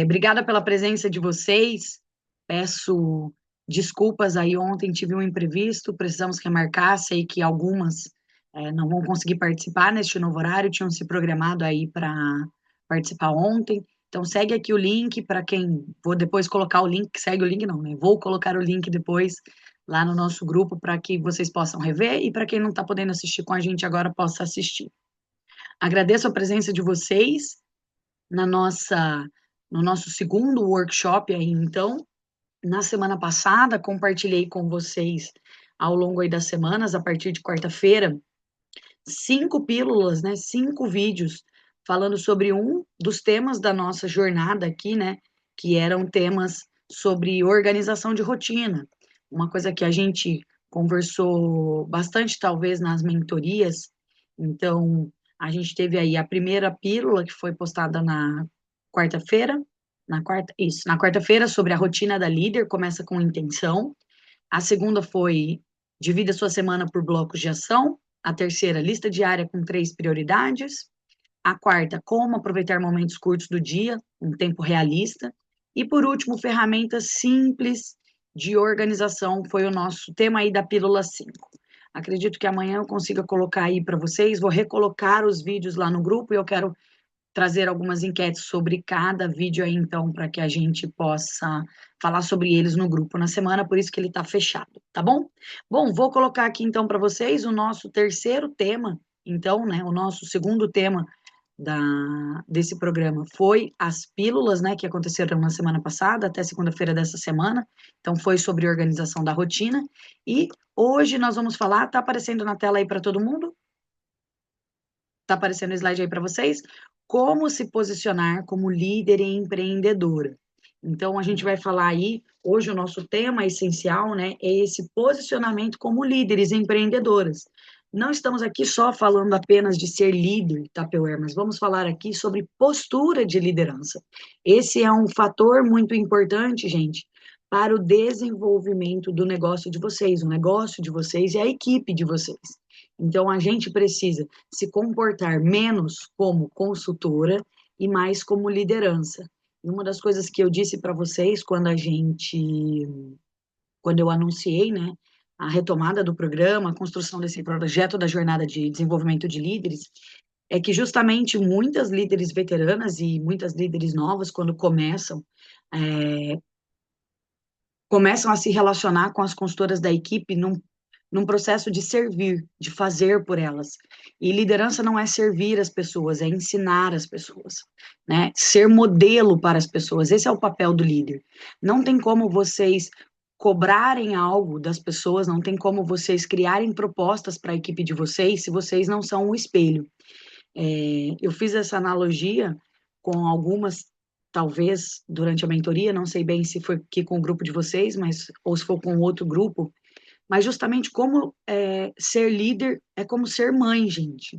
Obrigada pela presença de vocês. Peço desculpas aí, ontem tive um imprevisto, precisamos remarcar, sei que algumas não vão conseguir participar neste novo horário, tinham se programado aí para participar ontem. Então segue aqui o link para quem, vou depois colocar o link, segue o link não, né? Vou colocar o link depois lá no nosso grupo para que vocês possam rever e para quem não está podendo assistir com a gente agora possa assistir. Agradeço a presença de vocês na nossa, no nosso segundo workshop aí, então. Na semana passada, compartilhei com vocês, ao longo aí das semanas, a partir de quarta-feira, 5 pílulas, né, 5 vídeos, falando sobre um dos temas da nossa jornada aqui, né, que eram temas sobre organização de rotina, uma coisa que a gente conversou bastante, talvez, nas mentorias. Então, a gente teve aí a primeira pílula, que foi postada na quarta-feira, na quarta-feira, sobre a rotina da líder, começa com intenção. A segunda foi divida sua semana por blocos de ação. A terceira, lista diária com 3 prioridades. A quarta, como aproveitar momentos curtos do dia, um tempo realista. E por último, ferramentas simples de organização, foi o nosso tema aí da pílula 5. Acredito que amanhã eu consiga colocar aí para vocês, vou recolocar os vídeos lá no grupo e eu quero trazer algumas enquetes sobre cada vídeo aí, então, para que a gente possa falar sobre eles no grupo na semana, por isso que ele está fechado, tá bom? Bom, vou colocar aqui então para vocês o nosso terceiro tema, então, né, o nosso segundo tema desse programa foi as pílulas, né, que aconteceram na semana passada, até segunda-feira dessa semana, então foi sobre organização da rotina, e hoje nós vamos falar, tá aparecendo na tela aí para todo mundo? Tá aparecendo o slide aí para vocês? Como se posicionar como líder e empreendedora. Então, a gente vai falar aí, hoje o nosso tema essencial, né, é esse posicionamento como líderes e empreendedoras. Não estamos aqui só falando apenas de ser líder, Tupperware, mas vamos falar aqui sobre postura de liderança. Esse é um fator muito importante, gente, para o desenvolvimento do negócio de vocês, o negócio de vocês e a equipe de vocês. Então, a gente precisa se comportar menos como consultora e mais como liderança. E uma das coisas que eu disse para vocês quando eu anunciei, né, a retomada do programa, a construção desse projeto da jornada de desenvolvimento de líderes, é que justamente muitas líderes veteranas e muitas líderes novas, quando é, começam a se relacionar com as consultoras da equipe num processo de servir, de fazer por elas. E liderança não é servir as pessoas, é ensinar as pessoas, né? Ser modelo para as pessoas. Esse é o papel do líder. Não tem como vocês cobrarem algo das pessoas, não tem como vocês criarem propostas para a equipe de vocês se vocês não são o espelho. Eu fiz essa analogia com algumas, talvez durante a mentoria, não sei bem se foi aqui com o grupo de vocês, mas ou se for com outro grupo, mas justamente como ser líder é como ser mãe, gente.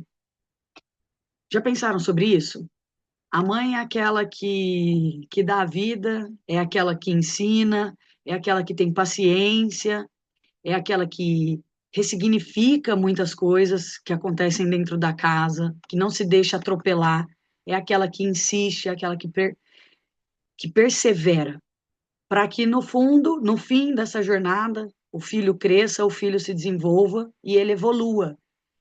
Já pensaram sobre isso? A mãe é aquela que dá a vida, é aquela que ensina, é aquela que tem paciência, é aquela que ressignifica muitas coisas que acontecem dentro da casa, que não se deixa atropelar, é aquela que insiste, é aquela que persevera, para que no fundo, no fim dessa jornada, o filho cresça, o filho se desenvolva e ele evolua,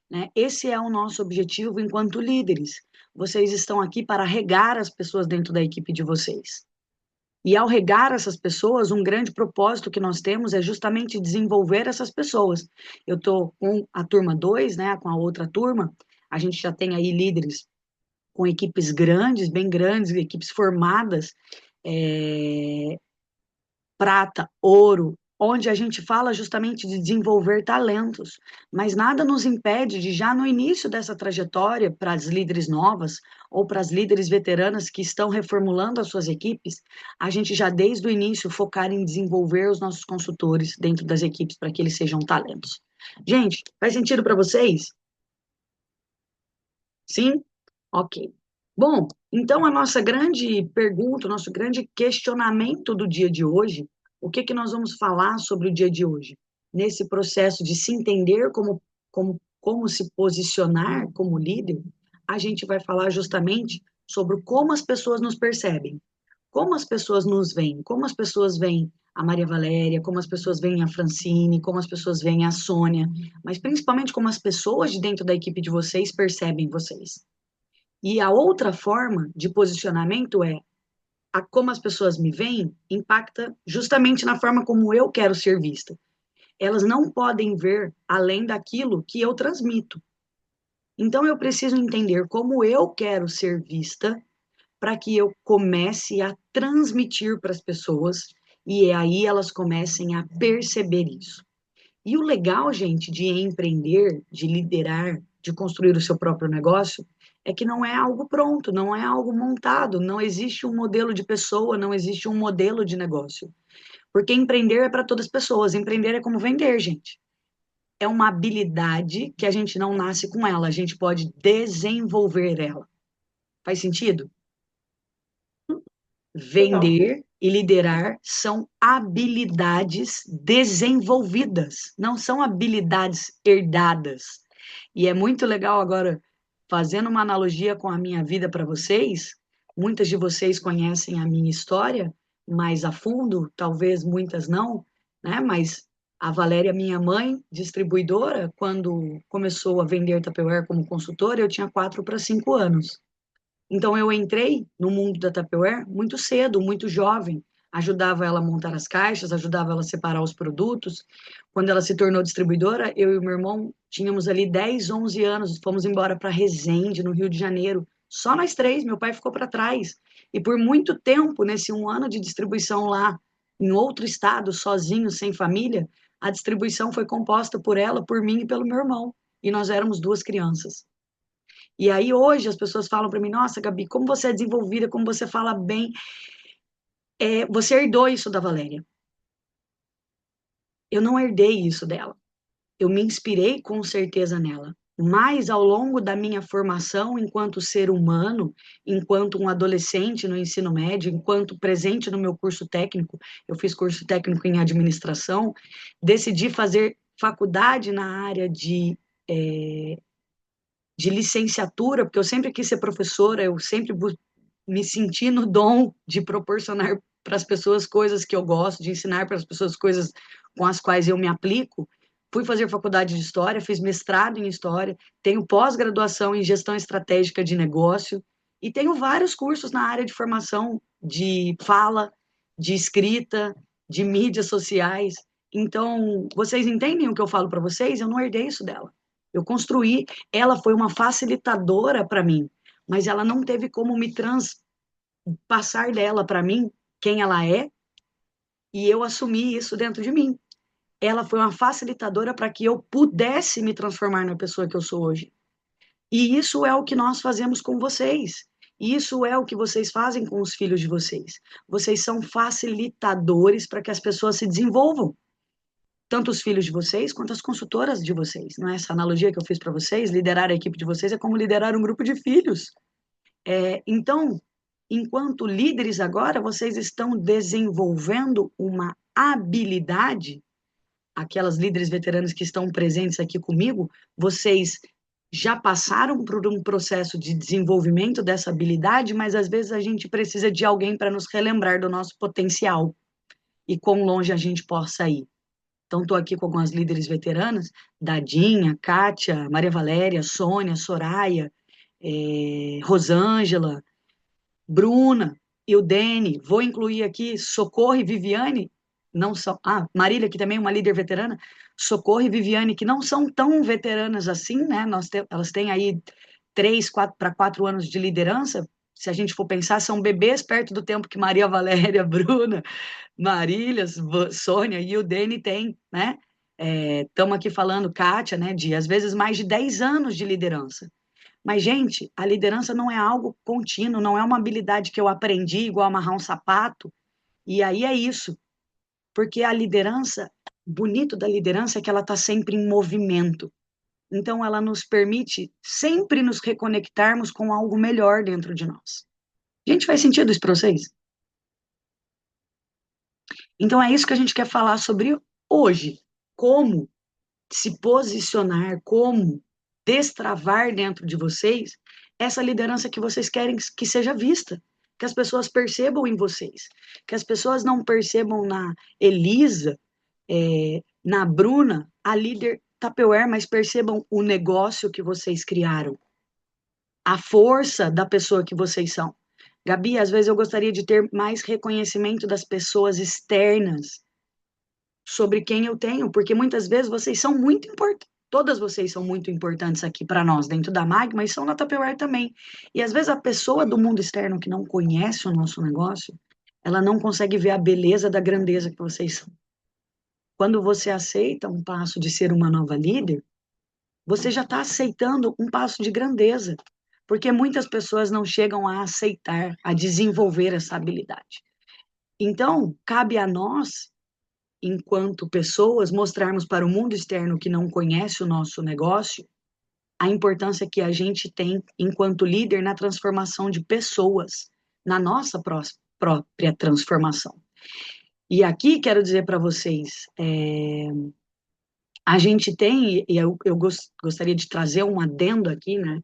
né? Esse é o nosso objetivo enquanto líderes. Vocês estão aqui para regar as pessoas dentro da equipe de vocês. E ao regar essas pessoas, um grande propósito que nós temos é justamente desenvolver essas pessoas. Eu estou com a turma 2, né, com a outra turma, a gente já tem aí líderes com equipes grandes, bem grandes, equipes formadas, é, prata, ouro, onde a gente fala justamente de desenvolver talentos, mas nada nos impede de, já no início dessa trajetória, para as líderes novas ou para as líderes veteranas que estão reformulando as suas equipes, a gente já desde o início focar em desenvolver os nossos consultores dentro das equipes para que eles sejam talentos. Gente, faz sentido para vocês? Sim? Ok. Bom, então a nossa grande pergunta, o nosso grande questionamento do dia de hoje, o que que nós vamos falar sobre o dia de hoje? Nesse processo de se entender como se posicionar como líder, a gente vai falar justamente sobre como as pessoas nos percebem, como as pessoas nos veem, como as pessoas veem a Maria Valéria, como as pessoas veem a Francine, como as pessoas veem a Sônia, mas principalmente como as pessoas de dentro da equipe de vocês percebem vocês. E a outra forma de posicionamento é a como as pessoas me veem impacta justamente na forma como eu quero ser vista. Elas não podem ver além daquilo que eu transmito. Então eu preciso entender como eu quero ser vista para que eu comece a transmitir para as pessoas e aí elas comecem a perceber isso. E o legal, gente, de empreender, de liderar, de construir o seu próprio negócio, é que não é algo pronto, não é algo montado, não existe um modelo de pessoa, não existe um modelo de negócio. Porque empreender é para todas as pessoas, empreender é como vender, gente. É uma habilidade que a gente não nasce com ela, a gente pode desenvolver ela. Faz sentido? Total. Vender e liderar são habilidades desenvolvidas, não são habilidades herdadas. E é muito legal agora, fazendo uma analogia com a minha vida para vocês, muitas de vocês conhecem a minha história mais a fundo, talvez muitas não, né? Mas a Valéria, minha mãe, distribuidora, quando começou a vender Tupperware como consultora, eu tinha 4 para 5 anos. Então eu entrei no mundo da Tupperware muito cedo, muito jovem. Ajudava ela a montar as caixas, ajudava ela a separar os produtos. Quando ela se tornou distribuidora, eu e o meu irmão tínhamos ali 10, 11 anos, fomos embora para Resende, no Rio de Janeiro. Só nós três, meu pai ficou para trás. E por muito tempo, nesse 1 ano de distribuição lá, em outro estado, sozinho, sem família, a distribuição foi composta por ela, por mim e pelo meu irmão. E nós éramos 2 crianças. E aí hoje as pessoas falam para mim, nossa, Gabi, como você é desenvolvida, como você fala bem. Você herdou isso da Valéria. Eu não herdei isso dela. Eu me inspirei com certeza nela. Mas ao longo da minha formação enquanto ser humano, enquanto um adolescente no ensino médio, enquanto presente no meu curso técnico, eu fiz curso técnico em administração, decidi fazer faculdade na área de licenciatura, porque eu sempre quis ser professora, eu sempre me senti no dom de proporcionar para as pessoas coisas que eu gosto, de ensinar para as pessoas coisas com as quais eu me aplico. Fui fazer faculdade de História, fiz mestrado em História, tenho pós-graduação em Gestão Estratégica de Negócio e tenho vários cursos na área de formação de fala, de escrita, de mídias sociais. Então, vocês entendem o que eu falo para vocês? Eu não herdei isso dela. Eu construí, ela foi uma facilitadora para mim, mas ela não teve como me passar dela para mim quem ela é, e eu assumi isso dentro de mim. Ela foi uma facilitadora para que eu pudesse me transformar na pessoa que eu sou hoje. E isso é o que nós fazemos com vocês. Isso é o que vocês fazem com os filhos de vocês. Vocês são facilitadores para que as pessoas se desenvolvam. Tanto os filhos de vocês quanto as consultoras de vocês. Não é essa analogia que eu fiz para vocês? Liderar a equipe de vocês é como liderar um grupo de filhos. Então, enquanto líderes agora, vocês estão desenvolvendo uma habilidade, aquelas líderes veteranas que estão presentes aqui comigo, vocês já passaram por um processo de desenvolvimento dessa habilidade, mas às vezes a gente precisa de alguém para nos relembrar do nosso potencial e quão longe a gente possa ir. Então, estou aqui com algumas líderes veteranas, Dadinha, Kátia, Maria Valéria, Sônia, Soraya, Rosângela, Bruna e o Dene, vou incluir aqui Socorro e Viviane, não são, Marília, que também é uma líder veterana, Socorro e Viviane, que não são tão veteranas assim, né? Elas têm aí 3 para 4 anos de liderança. Se a gente for pensar, são bebês perto do tempo que Maria Valéria, Bruna, Marília, Sônia e o Dene têm, né? Estamos aqui falando, Kátia, né, de às vezes mais de 10 anos de liderança. Mas, gente, a liderança não é algo contínuo, não é uma habilidade que eu aprendi igual amarrar um sapato, e aí é isso. Porque a liderança, bonito da liderança é que ela está sempre em movimento. Então, ela nos permite sempre nos reconectarmos com algo melhor dentro de nós. Gente, faz sentido isso para vocês? Então, é isso que a gente quer falar sobre hoje. Como se posicionar, como destravar dentro de vocês essa liderança que vocês querem que seja vista. que as pessoas percebam em vocês, que as pessoas não percebam na Elisa, na Bruna, a líder Tupperware, mas percebam o negócio que vocês criaram, a força da pessoa que vocês são. Gabi, às vezes eu gostaria de ter mais reconhecimento das pessoas externas sobre quem eu tenho, porque muitas vezes vocês são muito importantes. Todas vocês são muito importantes aqui para nós, dentro da Magma, e são na Tupperware também. E às vezes a pessoa do mundo externo que não conhece o nosso negócio, ela não consegue ver a beleza da grandeza que vocês são. Quando você aceita um passo de ser uma nova líder, você já está aceitando um passo de grandeza, porque muitas pessoas não chegam a aceitar, a desenvolver essa habilidade. Então, cabe a nós, enquanto pessoas, mostrarmos para o mundo externo que não conhece o nosso negócio, a importância que a gente tem, enquanto líder, na transformação de pessoas, na nossa própria transformação. E aqui quero dizer para vocês, a gente tem, e eu gostaria de trazer um adendo aqui, né,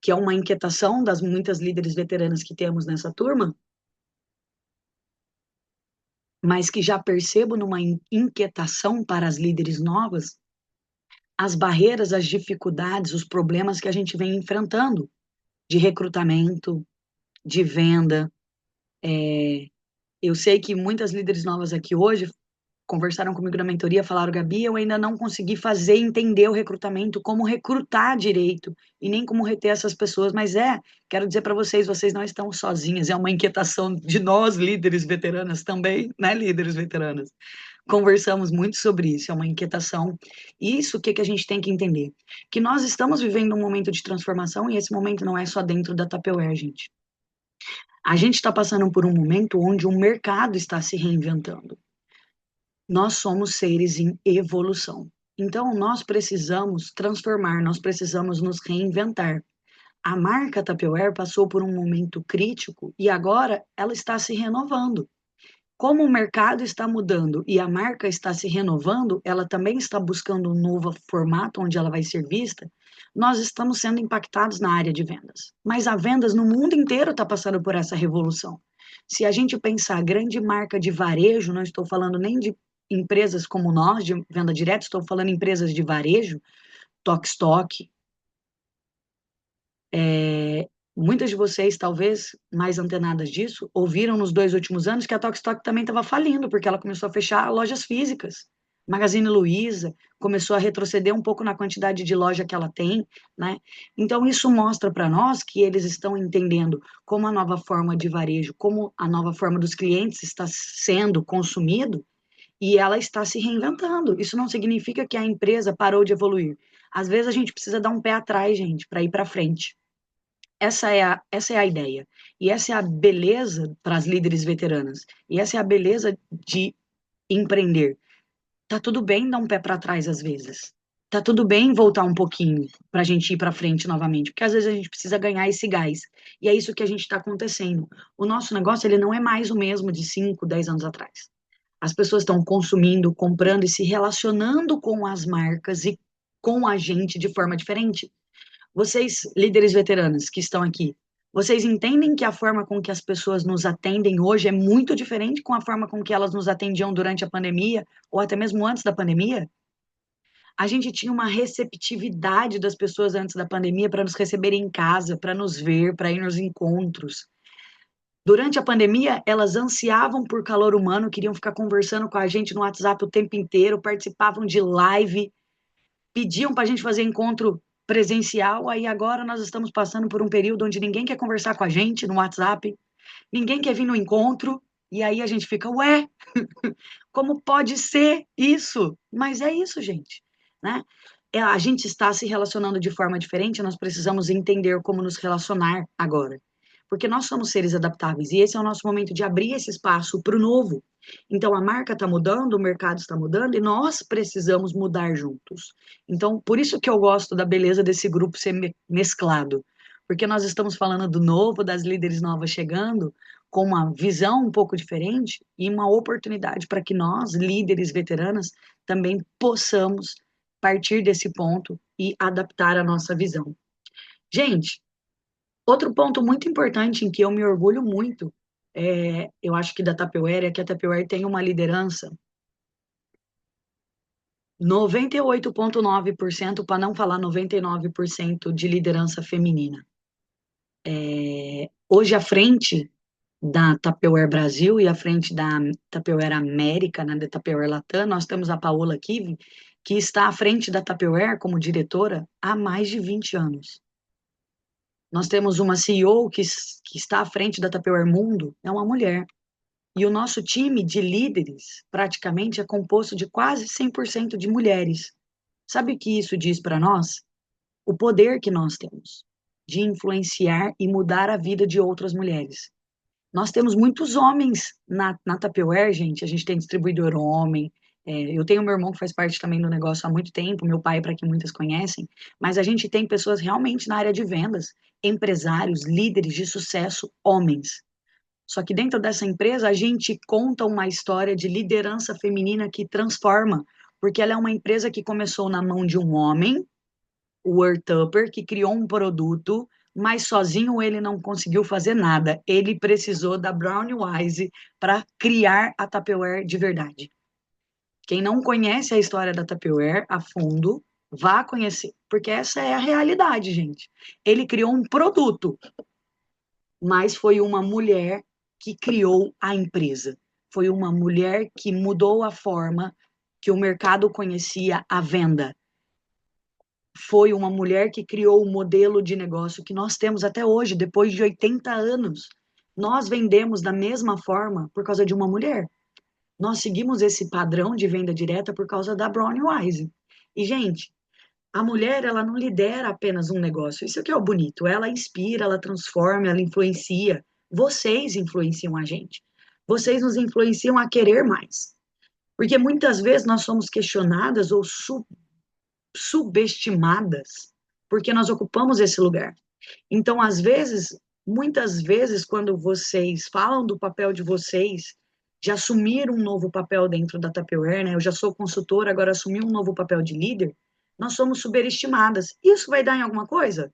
que é uma inquietação das muitas líderes veteranas que temos nessa turma, mas que já percebo numa inquietação para as líderes novas, as barreiras, as dificuldades, os problemas que a gente vem enfrentando de recrutamento, de venda. Eu sei que muitas líderes novas aqui hoje conversaram comigo na mentoria, falaram, Gabi, eu ainda não consegui fazer entender o recrutamento, como recrutar direito, e nem como reter essas pessoas, mas quero dizer para vocês, vocês não estão sozinhas, é uma inquietação de nós, líderes veteranas também, né, líderes veteranas. Conversamos muito sobre isso, é uma inquietação. Isso, o que a gente tem que entender? Que nós estamos vivendo um momento de transformação, e esse momento não é só dentro da Tupperware, gente. A gente está passando por um momento onde o mercado está se reinventando. Nós somos seres em evolução. Então, nós precisamos transformar, nós precisamos nos reinventar. A marca Tupperware passou por um momento crítico e agora ela está se renovando. Como o mercado está mudando e a marca está se renovando, ela também está buscando um novo formato onde ela vai ser vista. Nós estamos sendo impactados na área de vendas. Mas a vendas no mundo inteiro está passando por essa revolução. Se a gente pensar grande marca de varejo, não estou falando nem de empresas como nós, de venda direta, estou falando empresas de varejo, Tok, muitas de vocês, talvez mais antenadas disso, ouviram nos 2 últimos anos que a Tok também estava falindo, porque ela começou a fechar lojas físicas. Magazine Luiza começou a retroceder um pouco na quantidade de loja que ela tem, né? Então, isso mostra para nós que eles estão entendendo como a nova forma de varejo, como a nova forma dos clientes está sendo consumido, e ela está se reinventando. Isso não significa que a empresa parou de evoluir. Às vezes a gente precisa dar um pé atrás, gente, para ir para frente. Essa é a ideia. E essa é a beleza para as líderes veteranas. E essa é a beleza de empreender. Tá tudo bem dar um pé para trás às vezes. Tá tudo bem voltar um pouquinho para a gente ir para frente novamente, porque às vezes a gente precisa ganhar esse gás. E é isso que a gente está acontecendo. O nosso negócio ele não é mais o mesmo de 5, 10 anos atrás. As pessoas estão consumindo, comprando e se relacionando com as marcas e com a gente de forma diferente. Vocês, líderes veteranos que estão aqui, vocês entendem que a forma com que as pessoas nos atendem hoje é muito diferente com a forma com que elas nos atendiam durante a pandemia ou até mesmo antes da pandemia? A gente tinha uma receptividade das pessoas antes da pandemia para nos receberem em casa, para nos ver, para ir nos encontros. Durante a pandemia, elas ansiavam por calor humano, queriam ficar conversando com a gente no WhatsApp o tempo inteiro, participavam de live, pediam para a gente fazer encontro presencial. Aí agora nós estamos passando por um período onde ninguém quer conversar com a gente no WhatsApp, ninguém quer vir no encontro, e aí a gente fica, ué, como pode ser isso? Mas é isso, gente, né? A gente está se relacionando de forma diferente, nós precisamos entender como nos relacionar agora. Porque nós somos seres adaptáveis e esse é o nosso momento de abrir esse espaço para o novo. Então, a marca está mudando, o mercado está mudando e nós precisamos mudar juntos. Então, por isso que eu gosto da beleza desse grupo ser mesclado. Porque nós estamos falando do novo, das líderes novas chegando, com uma visão um pouco diferente e uma oportunidade para que nós, líderes veteranas, também possamos partir desse ponto e adaptar a nossa visão. Gente, Outro ponto muito importante em que eu me orgulho muito, eu acho que da Tapeuer, é que a Tapeuer tem uma liderança 98,9%, para não falar 99% de liderança feminina. Hoje, à frente da Tapeuer Brasil e à frente da Tapeuer América, né, da Tapeuer Latam, nós temos a Paola Kivi, que está à frente da Tapeuer como diretora há mais de 20 anos. Nós temos uma CEO que está à frente da Tapeuer Mundo, é uma mulher. E o nosso time de líderes, praticamente, é composto de quase 100% de mulheres. Sabe o que isso diz para nós? O poder que nós temos de influenciar e mudar a vida de outras mulheres. Nós temos muitos homens na Tupperware, gente. A gente tem distribuidor homem. Eu tenho meu irmão que faz parte também do negócio há muito tempo, meu pai, para quem muitas conhecem. Mas a gente tem pessoas realmente na área de vendas, empresários, líderes de sucesso, homens. Só que dentro dessa empresa, a gente conta uma história de liderança feminina que transforma, porque ela é uma empresa que começou na mão de um homem, o Earth Tupper, que criou um produto, mas sozinho ele não conseguiu fazer nada. Ele precisou da Brown Wise para criar a Tupperware de verdade. Quem não conhece a história da Tupperware a fundo, vá conhecer, porque essa é a realidade, gente. Ele criou um produto, mas foi uma mulher que criou a empresa. Foi uma mulher que mudou a forma que o mercado conhecia a venda. Foi uma mulher que criou o modelo de negócio que nós temos até hoje, depois de 80 anos. Nós vendemos da mesma forma por causa de uma mulher. Nós seguimos esse padrão de venda direta por causa da Brown Wise. E, gente, a mulher, ela não lidera apenas um negócio. Isso que é o bonito. Ela inspira, ela transforma, ela influencia. Vocês influenciam a gente. Vocês nos influenciam a querer mais. Porque muitas vezes nós somos questionadas ou subestimadas porque nós ocupamos esse lugar. Então, às vezes, muitas vezes, quando vocês falam do papel de vocês, de assumir um novo papel dentro da Tupperware, né? Eu já sou consultora, agora assumi um novo papel de líder, nós somos superestimadas. Isso vai dar em alguma coisa?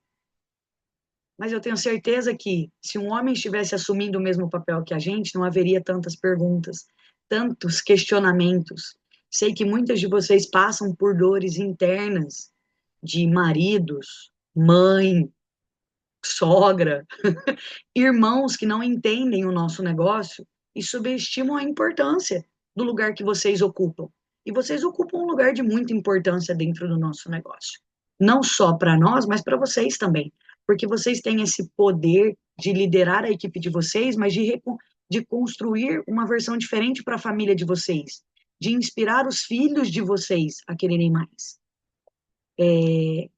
Mas eu tenho certeza que se um homem estivesse assumindo o mesmo papel que a gente, não haveria tantas perguntas, tantos questionamentos. Sei que muitas de vocês passam por dores internas de maridos, mãe, sogra, irmãos que não entendem o nosso negócio e subestimam a importância do lugar que vocês ocupam. E vocês ocupam um lugar de muita importância dentro do nosso negócio. Não só para nós, mas para vocês também. Porque vocês têm esse poder de liderar a equipe de vocês, mas de construir uma versão diferente para a família de vocês, de inspirar os filhos de vocês a quererem mais. E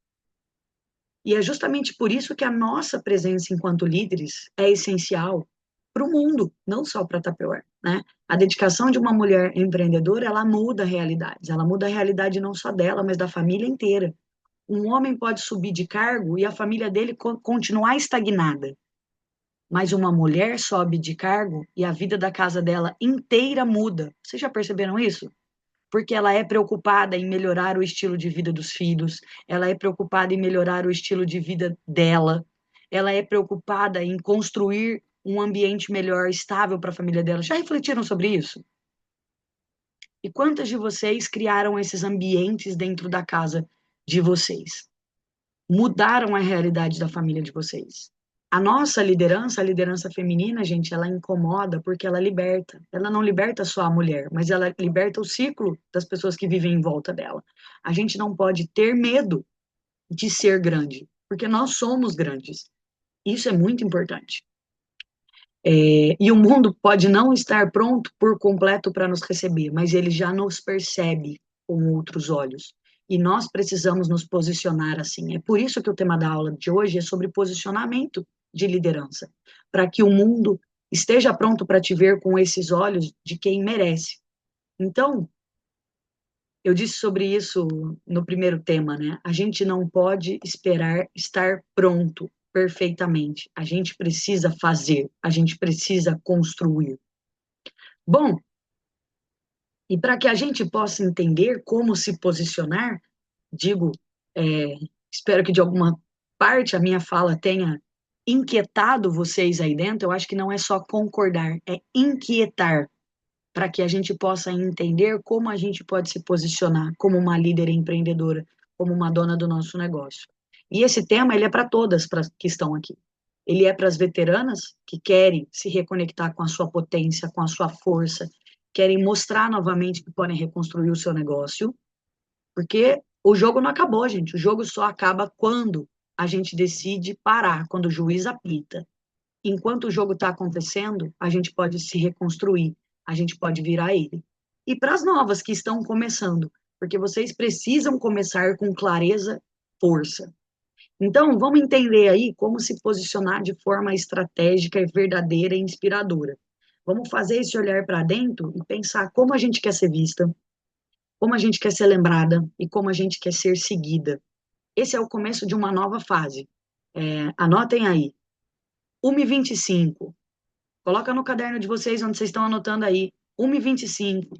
é justamente por isso que a nossa presença enquanto líderes é essencial para o mundo, não só para a Tupperware, né? A dedicação de uma mulher empreendedora, ela muda realidades, ela muda a realidade não só dela, mas da família inteira. Um homem pode subir de cargo e a família dele continuar estagnada, mas uma mulher sobe de cargo e a vida da casa dela inteira muda. Vocês já perceberam isso? Porque ela é preocupada em melhorar o estilo de vida dos filhos, ela é preocupada em melhorar o estilo de vida dela, ela é preocupada em construir um ambiente melhor, estável para a família dela. Já refletiram sobre isso? E quantas de vocês criaram esses ambientes dentro da casa de vocês? Mudaram a realidade da família de vocês? A nossa liderança, a liderança feminina, gente, ela incomoda porque ela liberta. Ela não liberta só a mulher, mas ela liberta o ciclo das pessoas que vivem em volta dela. A gente não pode ter medo de ser grande, porque nós somos grandes. Isso é muito importante. E o mundo pode não estar pronto por completo para nos receber, mas ele já nos percebe com outros olhos. E nós precisamos nos posicionar assim. É por isso que o tema da aula de hoje é sobre posicionamento de liderança, para que o mundo esteja pronto para te ver com esses olhos de quem merece. Então, eu disse sobre isso no primeiro tema, né? A gente não pode esperar estar pronto perfeitamente. A gente precisa fazer, a gente precisa construir. Bom, e para que a gente possa entender como se posicionar, digo, é, espero que de alguma parte a minha fala tenha inquietado vocês aí dentro, eu acho que não é só concordar, é inquietar, para que a gente possa entender como a gente pode se posicionar como uma líder empreendedora, como uma dona do nosso negócio. E esse tema, ele é para todas que estão aqui. Ele é para as veteranas que querem se reconectar com a sua potência, com a sua força, querem mostrar novamente que podem reconstruir o seu negócio, porque o jogo não acabou, gente. O jogo só acaba quando a gente decide parar, quando o juiz apita. Enquanto o jogo está acontecendo, a gente pode se reconstruir, a gente pode virar ele. E para as novas que estão começando, porque vocês precisam começar com clareza, força. Então, vamos entender aí como se posicionar de forma estratégica e verdadeira e inspiradora. Vamos fazer esse olhar para dentro e pensar como a gente quer ser vista, como a gente quer ser lembrada e como a gente quer ser seguida. Esse é o começo de uma nova fase. Anotem aí, 1h25. Coloca no caderno de vocês, onde vocês estão anotando aí, 1h25.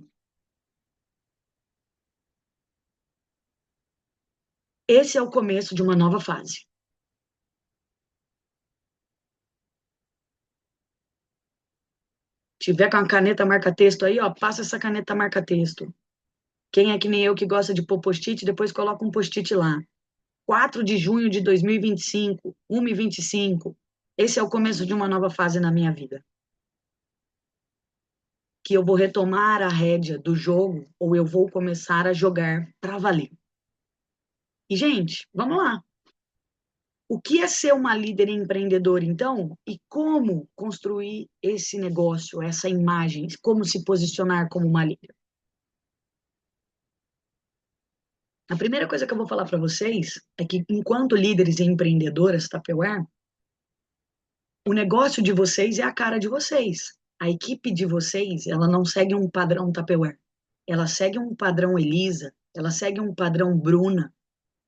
Esse é o começo de uma nova fase. Tiver com a caneta marca-texto aí, ó, passa essa caneta marca-texto. Quem é que nem eu que gosta de pôr post-it, depois coloca um post-it lá. 4 de junho de 2025, 1h25. Esse é o começo de uma nova fase na minha vida. Que eu vou retomar a rédea do jogo ou eu vou começar a jogar para valer. E, gente, vamos lá. O que é ser uma líder empreendedora, então? E como construir esse negócio, essa imagem? Como se posicionar como uma líder? A primeira coisa que eu vou falar para vocês é que, enquanto líderes e empreendedoras Tupperware, o negócio de vocês é a cara de vocês. A equipe de vocês, ela não segue um padrão Tupperware. Ela segue um padrão Elisa, ela segue um padrão Bruna.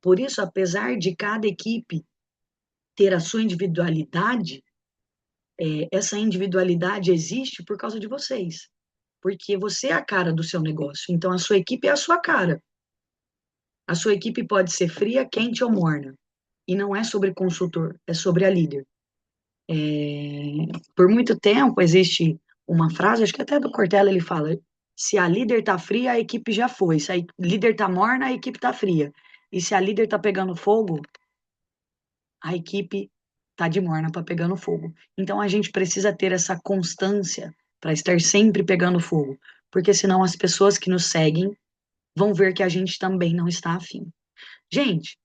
Por isso, apesar de cada equipe ter a sua individualidade, essa individualidade existe por causa de vocês. Porque você é a cara do seu negócio. Então, a sua equipe é a sua cara. A sua equipe pode ser fria, quente ou morna. E não é sobre consultor, é sobre a líder. Por muito tempo existe uma frase, acho que até do Cortella ele fala: se a líder tá fria, a equipe já foi. Se a líder tá morna, a equipe tá fria. E se a líder tá pegando fogo, a equipe tá de morna para pegando fogo. Então a gente precisa ter essa constância para estar sempre pegando fogo, porque senão as pessoas que nos seguem vão ver que a gente também não está afim. Gente,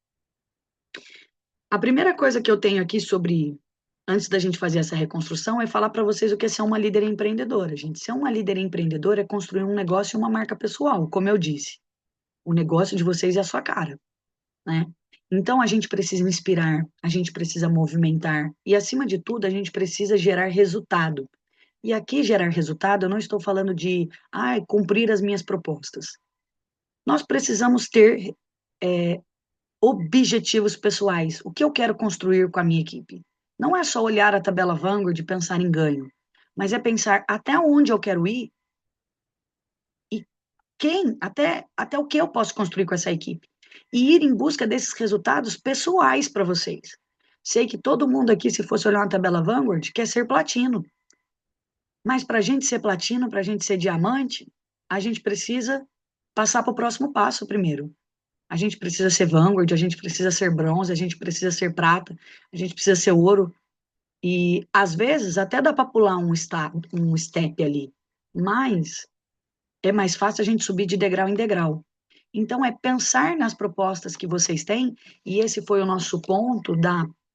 a primeira coisa que eu tenho aqui sobre, antes da gente fazer essa reconstrução, é falar para vocês o que é ser uma líder empreendedora, gente. Ser uma líder empreendedora é construir um negócio e uma marca pessoal, como eu disse. O negócio de vocês é a sua cara, né? Então a gente precisa inspirar, a gente precisa movimentar e, acima de tudo, a gente precisa gerar resultado. E aqui, gerar resultado, eu não estou falando de cumprir as minhas propostas. Nós precisamos ter objetivos pessoais. O que eu quero construir com a minha equipe? Não é só olhar a tabela Vanguard e pensar em ganho, mas é pensar até onde eu quero ir e até o que eu posso construir com essa equipe. E ir em busca desses resultados pessoais para vocês. Sei que todo mundo aqui, se fosse olhar uma tabela Vanguard, quer ser platino. Mas para a gente ser platino, para a gente ser diamante, a gente precisa passar para o próximo passo primeiro. A gente precisa ser Vanguard, a gente precisa ser bronze, a gente precisa ser prata, a gente precisa ser ouro. E às vezes até dá para pular um step ali, mas é mais fácil a gente subir de degrau em degrau. Então é pensar nas propostas que vocês têm, e esse foi o nosso ponto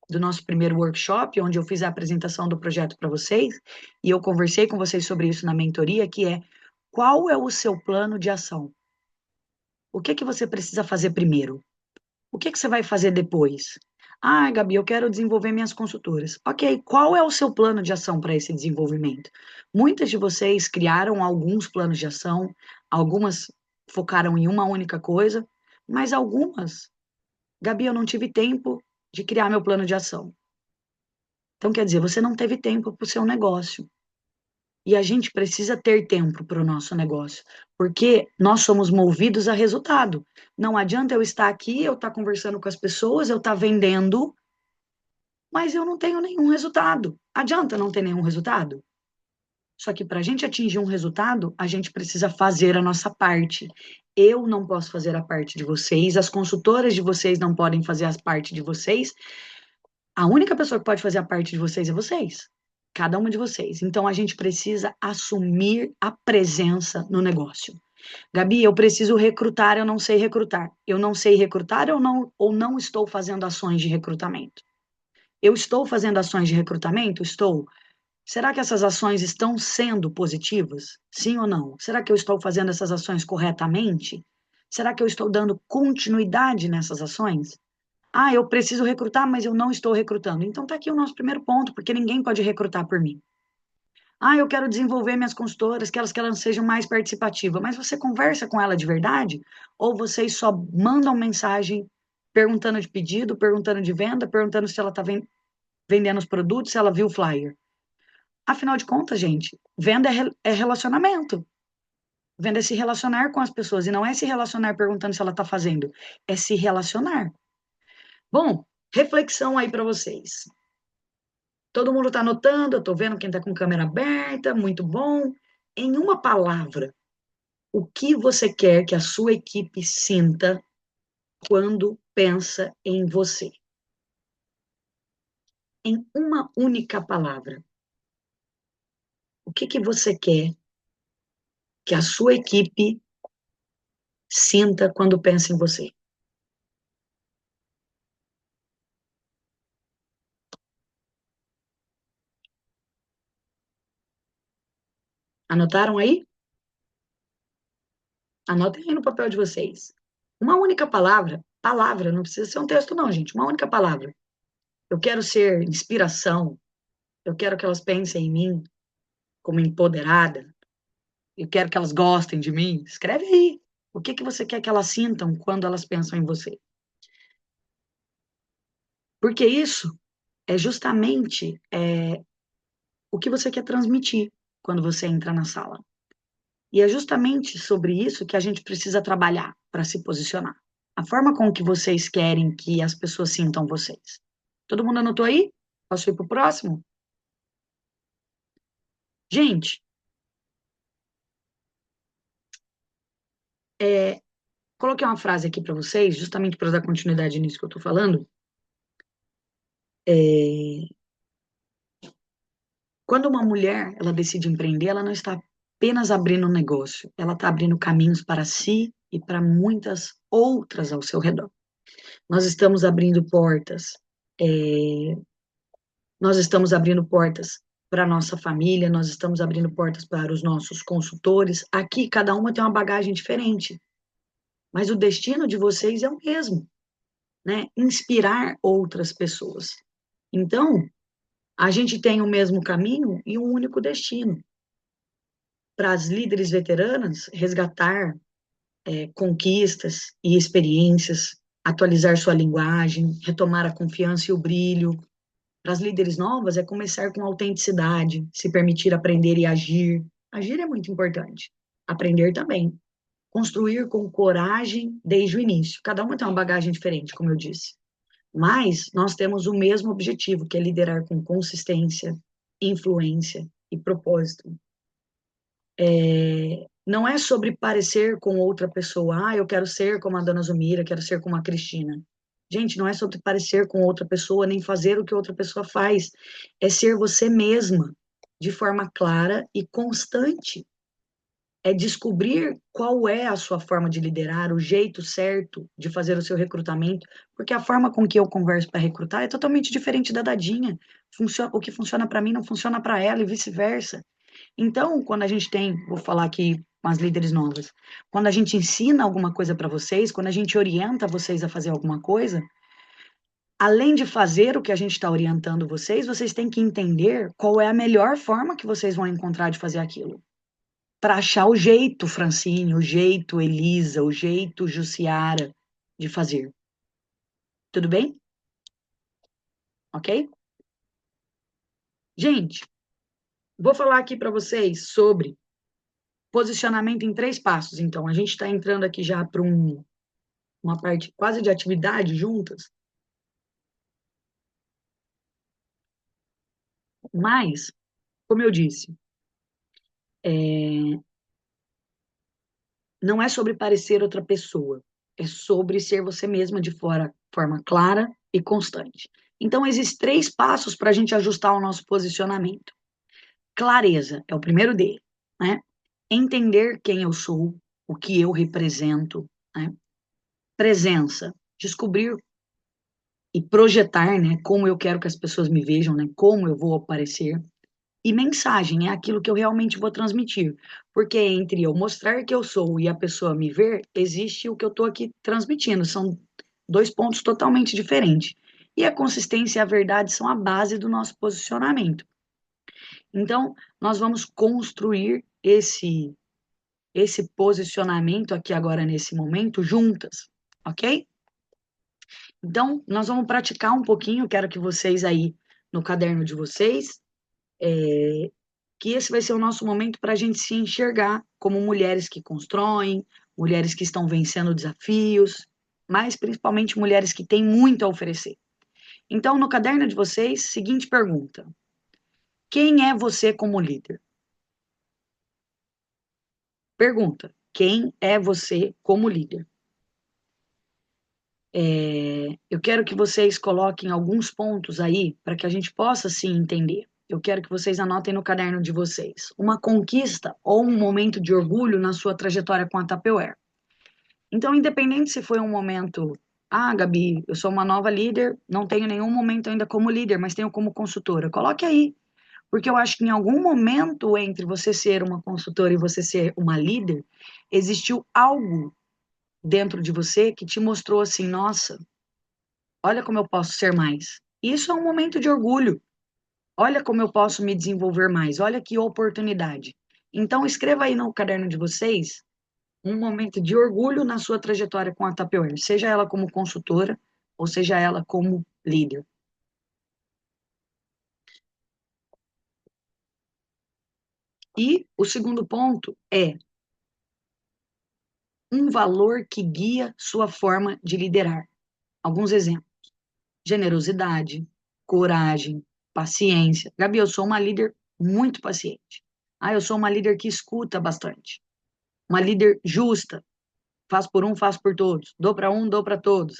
do nosso primeiro workshop, onde eu fiz a apresentação do projeto para vocês, e eu conversei com vocês sobre isso na mentoria, que é: qual é o seu plano de ação? O que que você precisa fazer primeiro? O que que você vai fazer depois? Gabi, eu quero desenvolver minhas consultoras. Ok, qual é o seu plano de ação para esse desenvolvimento? Muitas de vocês criaram alguns planos de ação, algumas focaram em uma única coisa, mas algumas, Gabi, eu não tive tempo de criar meu plano de ação. Então, quer dizer, você não teve tempo para o seu negócio. E a gente precisa ter tempo para o nosso negócio, porque nós somos movidos a resultado. Não adianta eu estar aqui, eu estar conversando com as pessoas, eu estar vendendo mas eu não tenho nenhum resultado. Adianta não ter nenhum resultado? Só que para a gente atingir um resultado, a gente precisa fazer a nossa parte. Eu não posso fazer a parte de vocês, as consultoras de vocês não podem fazer a parte de vocês. A única pessoa que pode fazer a parte de vocês é vocês. Cada uma de vocês. Então a gente precisa assumir a presença no negócio. Gabi, eu preciso recrutar, eu não sei recrutar. Eu não sei recrutar ou não estou fazendo ações de recrutamento. Eu estou fazendo ações de recrutamento? Estou. Será que essas ações estão sendo positivas? Sim ou não? Será que eu estou fazendo essas ações corretamente? Será que eu estou dando continuidade nessas ações? Ah, eu preciso recrutar, mas eu não estou recrutando. Então tá aqui o nosso primeiro ponto, porque ninguém pode recrutar por mim. Ah, eu quero desenvolver minhas consultoras, que elas sejam mais participativas. Mas você conversa com ela de verdade? Ou vocês só mandam mensagem perguntando de pedido, perguntando de venda, perguntando se ela está vendendo os produtos, se ela viu o flyer? Afinal de contas, gente, venda é relacionamento. Venda é se relacionar com as pessoas, e não é se relacionar perguntando se ela está fazendo, é se relacionar. Bom, reflexão aí para vocês. Todo mundo está anotando, eu estou vendo quem está com câmera aberta, muito bom. Em uma palavra, o que você quer que a sua equipe sinta quando pensa em você? Em uma única palavra, o que você quer que a sua equipe sinta quando pensa em você? Anotaram aí? Anotem aí no papel de vocês. Uma única palavra, palavra, não precisa ser um texto não, gente, uma única palavra. Eu quero ser inspiração, eu quero que elas pensem em mim como empoderada, eu quero que elas gostem de mim. Escreve aí. O que que você quer que elas sintam quando elas pensam em você? Porque isso é justamente o que você quer transmitir quando você entra na sala. E é justamente sobre isso que a gente precisa trabalhar para se posicionar. A forma com que vocês querem que as pessoas sintam vocês. Todo mundo anotou aí? Posso ir para o próximo? Gente, coloquei uma frase aqui para vocês, justamente para dar continuidade nisso que eu estou falando. Quando uma mulher ela decide empreender, ela não está apenas abrindo um negócio, ela está abrindo caminhos para si e para muitas outras ao seu redor. Nós estamos abrindo portas, é, nós estamos abrindo portas para a nossa família, nós estamos abrindo portas para os nossos consultores. Aqui, cada uma tem uma bagagem diferente, mas o destino de vocês é o mesmo, né? Inspirar outras pessoas. Então, a gente tem o mesmo caminho e um único destino. Para as líderes veteranas, resgatar conquistas e experiências, atualizar sua linguagem, retomar a confiança e o brilho. Para as líderes novas, é começar com autenticidade, se permitir aprender e agir. Agir é muito importante. Aprender também. Construir com coragem desde o início. Cada uma tem uma bagagem diferente, como eu disse. Mas nós temos o mesmo objetivo, que é liderar com consistência, influência e propósito. Não é sobre parecer com outra pessoa. Ah, eu quero ser como a Dona Zumira, quero ser como a Cristina. Gente, não é sobre parecer com outra pessoa, nem fazer o que outra pessoa faz. É ser você mesma, de forma clara e constante. É descobrir qual é a sua forma de liderar, o jeito certo de fazer o seu recrutamento, porque a forma com que eu converso para recrutar é totalmente diferente da Dadinha. O que funciona para mim não funciona para ela e vice-versa. Então, quando a gente tem, vou falar aqui com as líderes novas, quando a gente ensina alguma coisa para vocês, quando a gente orienta vocês a fazer alguma coisa, além de fazer o que a gente está orientando vocês, vocês têm que entender qual é a melhor forma que vocês vão encontrar de fazer aquilo. Para achar o jeito, Francine, o jeito, Elisa, o jeito, Jussiara, de fazer. Tudo bem? Ok? Gente, vou falar aqui para vocês sobre posicionamento em 3 passos. Então, a gente está entrando aqui já para uma parte quase de atividade juntas. Mas, como eu disse, não é sobre parecer outra pessoa, é sobre ser você mesma de fora, forma clara e constante. Então, existem 3 passos para a gente ajustar o nosso posicionamento. Clareza é o primeiro dele, né? Entender quem eu sou, o que eu represento, né? Presença, descobrir e projetar, né, como eu quero que as pessoas me vejam, né, como eu vou aparecer. E mensagem é aquilo que eu realmente vou transmitir. Porque entre eu mostrar que eu sou e a pessoa me ver, existe o que eu estou aqui transmitindo. São 2 pontos totalmente diferentes. E a consistência e a verdade são a base do nosso posicionamento. Então, nós vamos construir esse posicionamento aqui agora nesse momento juntas, ok? Então, nós vamos praticar um pouquinho, quero que vocês aí no caderno de vocês, que esse vai ser o nosso momento para a gente se enxergar como mulheres que constroem, mulheres que estão vencendo desafios, mas principalmente mulheres que têm muito a oferecer. Então, no caderno de vocês, seguinte pergunta: quem é você como líder? Pergunta: quem é você como líder? Eu quero que vocês coloquem alguns pontos aí para que a gente possa se entender. Eu quero que vocês anotem no caderno de vocês uma conquista ou um momento de orgulho na sua trajetória com a Tupperware. Então, independente se foi um momento, Gabi, eu sou uma nova líder, não tenho nenhum momento ainda como líder, mas tenho como consultora. Coloque aí, porque eu acho que em algum momento entre você ser uma consultora e você ser uma líder, existiu algo dentro de você que te mostrou assim, nossa, olha como eu posso ser mais. Isso é um momento de orgulho. Olha como eu posso me desenvolver mais. Olha que oportunidade. Então, escreva aí no caderno de vocês um momento de orgulho na sua trajetória com a Tapeuer, seja ela como consultora ou seja ela como líder. E o segundo ponto é um valor que guia sua forma de liderar. Alguns exemplos: generosidade, coragem, paciência. Gabi, eu sou uma líder muito paciente. Eu sou uma líder que escuta bastante. Uma líder justa. Faz por um, faz por todos. Dou para um, dou para todos.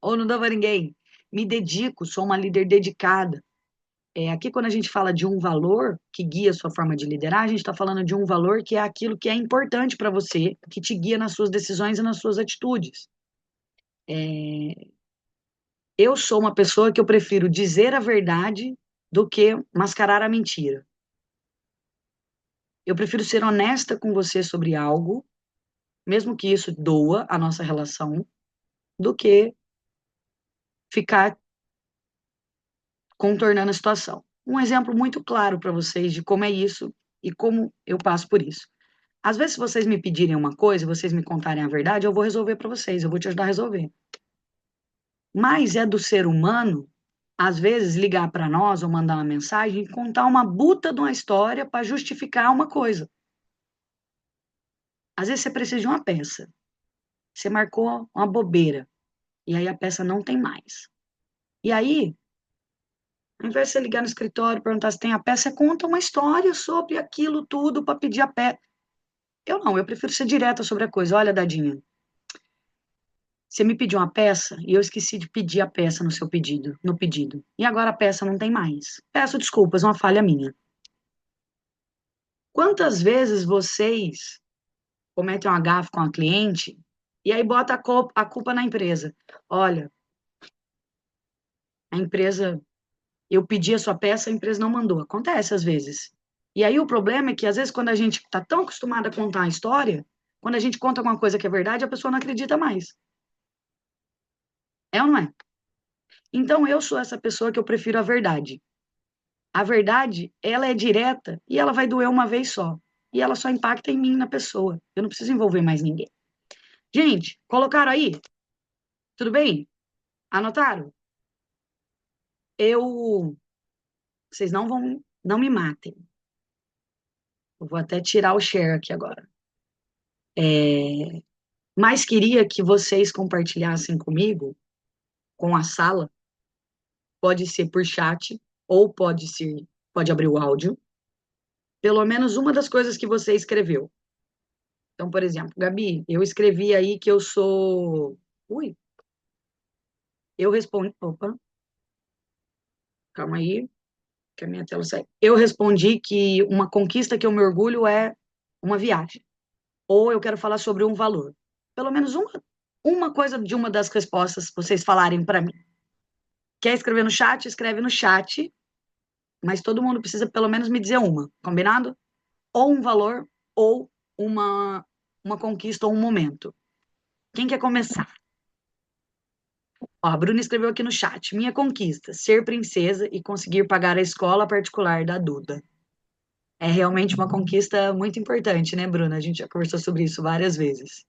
Ou não dou para ninguém. Me dedico, sou uma líder dedicada. Aqui, quando a gente fala de um valor que guia a sua forma de liderar, a gente está falando de um valor que é aquilo que é importante para você, que te guia nas suas decisões e nas suas atitudes. Eu sou uma pessoa que eu prefiro dizer a verdade do que mascarar a mentira. Eu prefiro ser honesta com você sobre algo, mesmo que isso doa a nossa relação, do que ficar contornando a situação. Um exemplo muito claro para vocês de como é isso e como eu passo por isso. Às vezes, se vocês me pedirem uma coisa, vocês me contarem a verdade, eu vou resolver para vocês, eu vou te ajudar a resolver. Mas é do ser humano, às vezes, ligar para nós ou mandar uma mensagem e contar uma buta de uma história para justificar uma coisa. Às vezes, você precisa de uma peça. Você marcou uma bobeira, e aí a peça não tem mais. E aí, ao invés de você ligar no escritório e perguntar se tem a peça, você conta uma história sobre aquilo tudo para pedir a peça. Eu não, eu prefiro ser direta sobre a coisa. Olha, Dadinha, você me pediu uma peça e eu esqueci de pedir a peça no seu pedido, no pedido. E agora a peça não tem mais. Peço desculpas, uma falha minha. Quantas vezes vocês cometem uma gafe com a cliente e aí bota a culpa na empresa? Olha, a empresa, eu pedi a sua peça, a empresa não mandou. Acontece às vezes. E aí o problema é que às vezes quando a gente está tão acostumado a contar a história, quando a gente conta alguma coisa que é verdade, a pessoa não acredita mais. É ou não é? Então eu sou essa pessoa que eu prefiro a verdade. A verdade, ela é direta e ela vai doer uma vez só. E ela só impacta em mim, na pessoa. Eu não preciso envolver mais ninguém. Gente, colocaram aí? Tudo bem? Anotaram? Eu. Vocês não me matem. Eu vou até tirar o share aqui agora. Mas queria que vocês compartilhassem comigo, com a sala. Pode ser por chat ou pode ser Pode abrir o áudio. Pelo menos uma das coisas que você escreveu. Então, por exemplo, Gabi, eu escrevi aí que eu sou. Ui, eu respondi. Opa, calma aí, que a minha tela sai. Eu respondi que uma conquista que eu me orgulho é uma viagem. Ou eu quero falar sobre um valor. Pelo menos uma coisa de uma das respostas vocês falarem para mim. Quer escrever no chat? Escreve no chat, mas todo mundo precisa pelo menos me dizer uma, combinado? Ou um valor, ou uma, uma conquista, ou um momento. Quem quer começar? Ó, a Bruna escreveu aqui no chat. Minha conquista, ser princesa e conseguir pagar a escola particular da Duda. É realmente uma conquista muito importante, né, Bruna? A gente já conversou sobre isso várias vezes.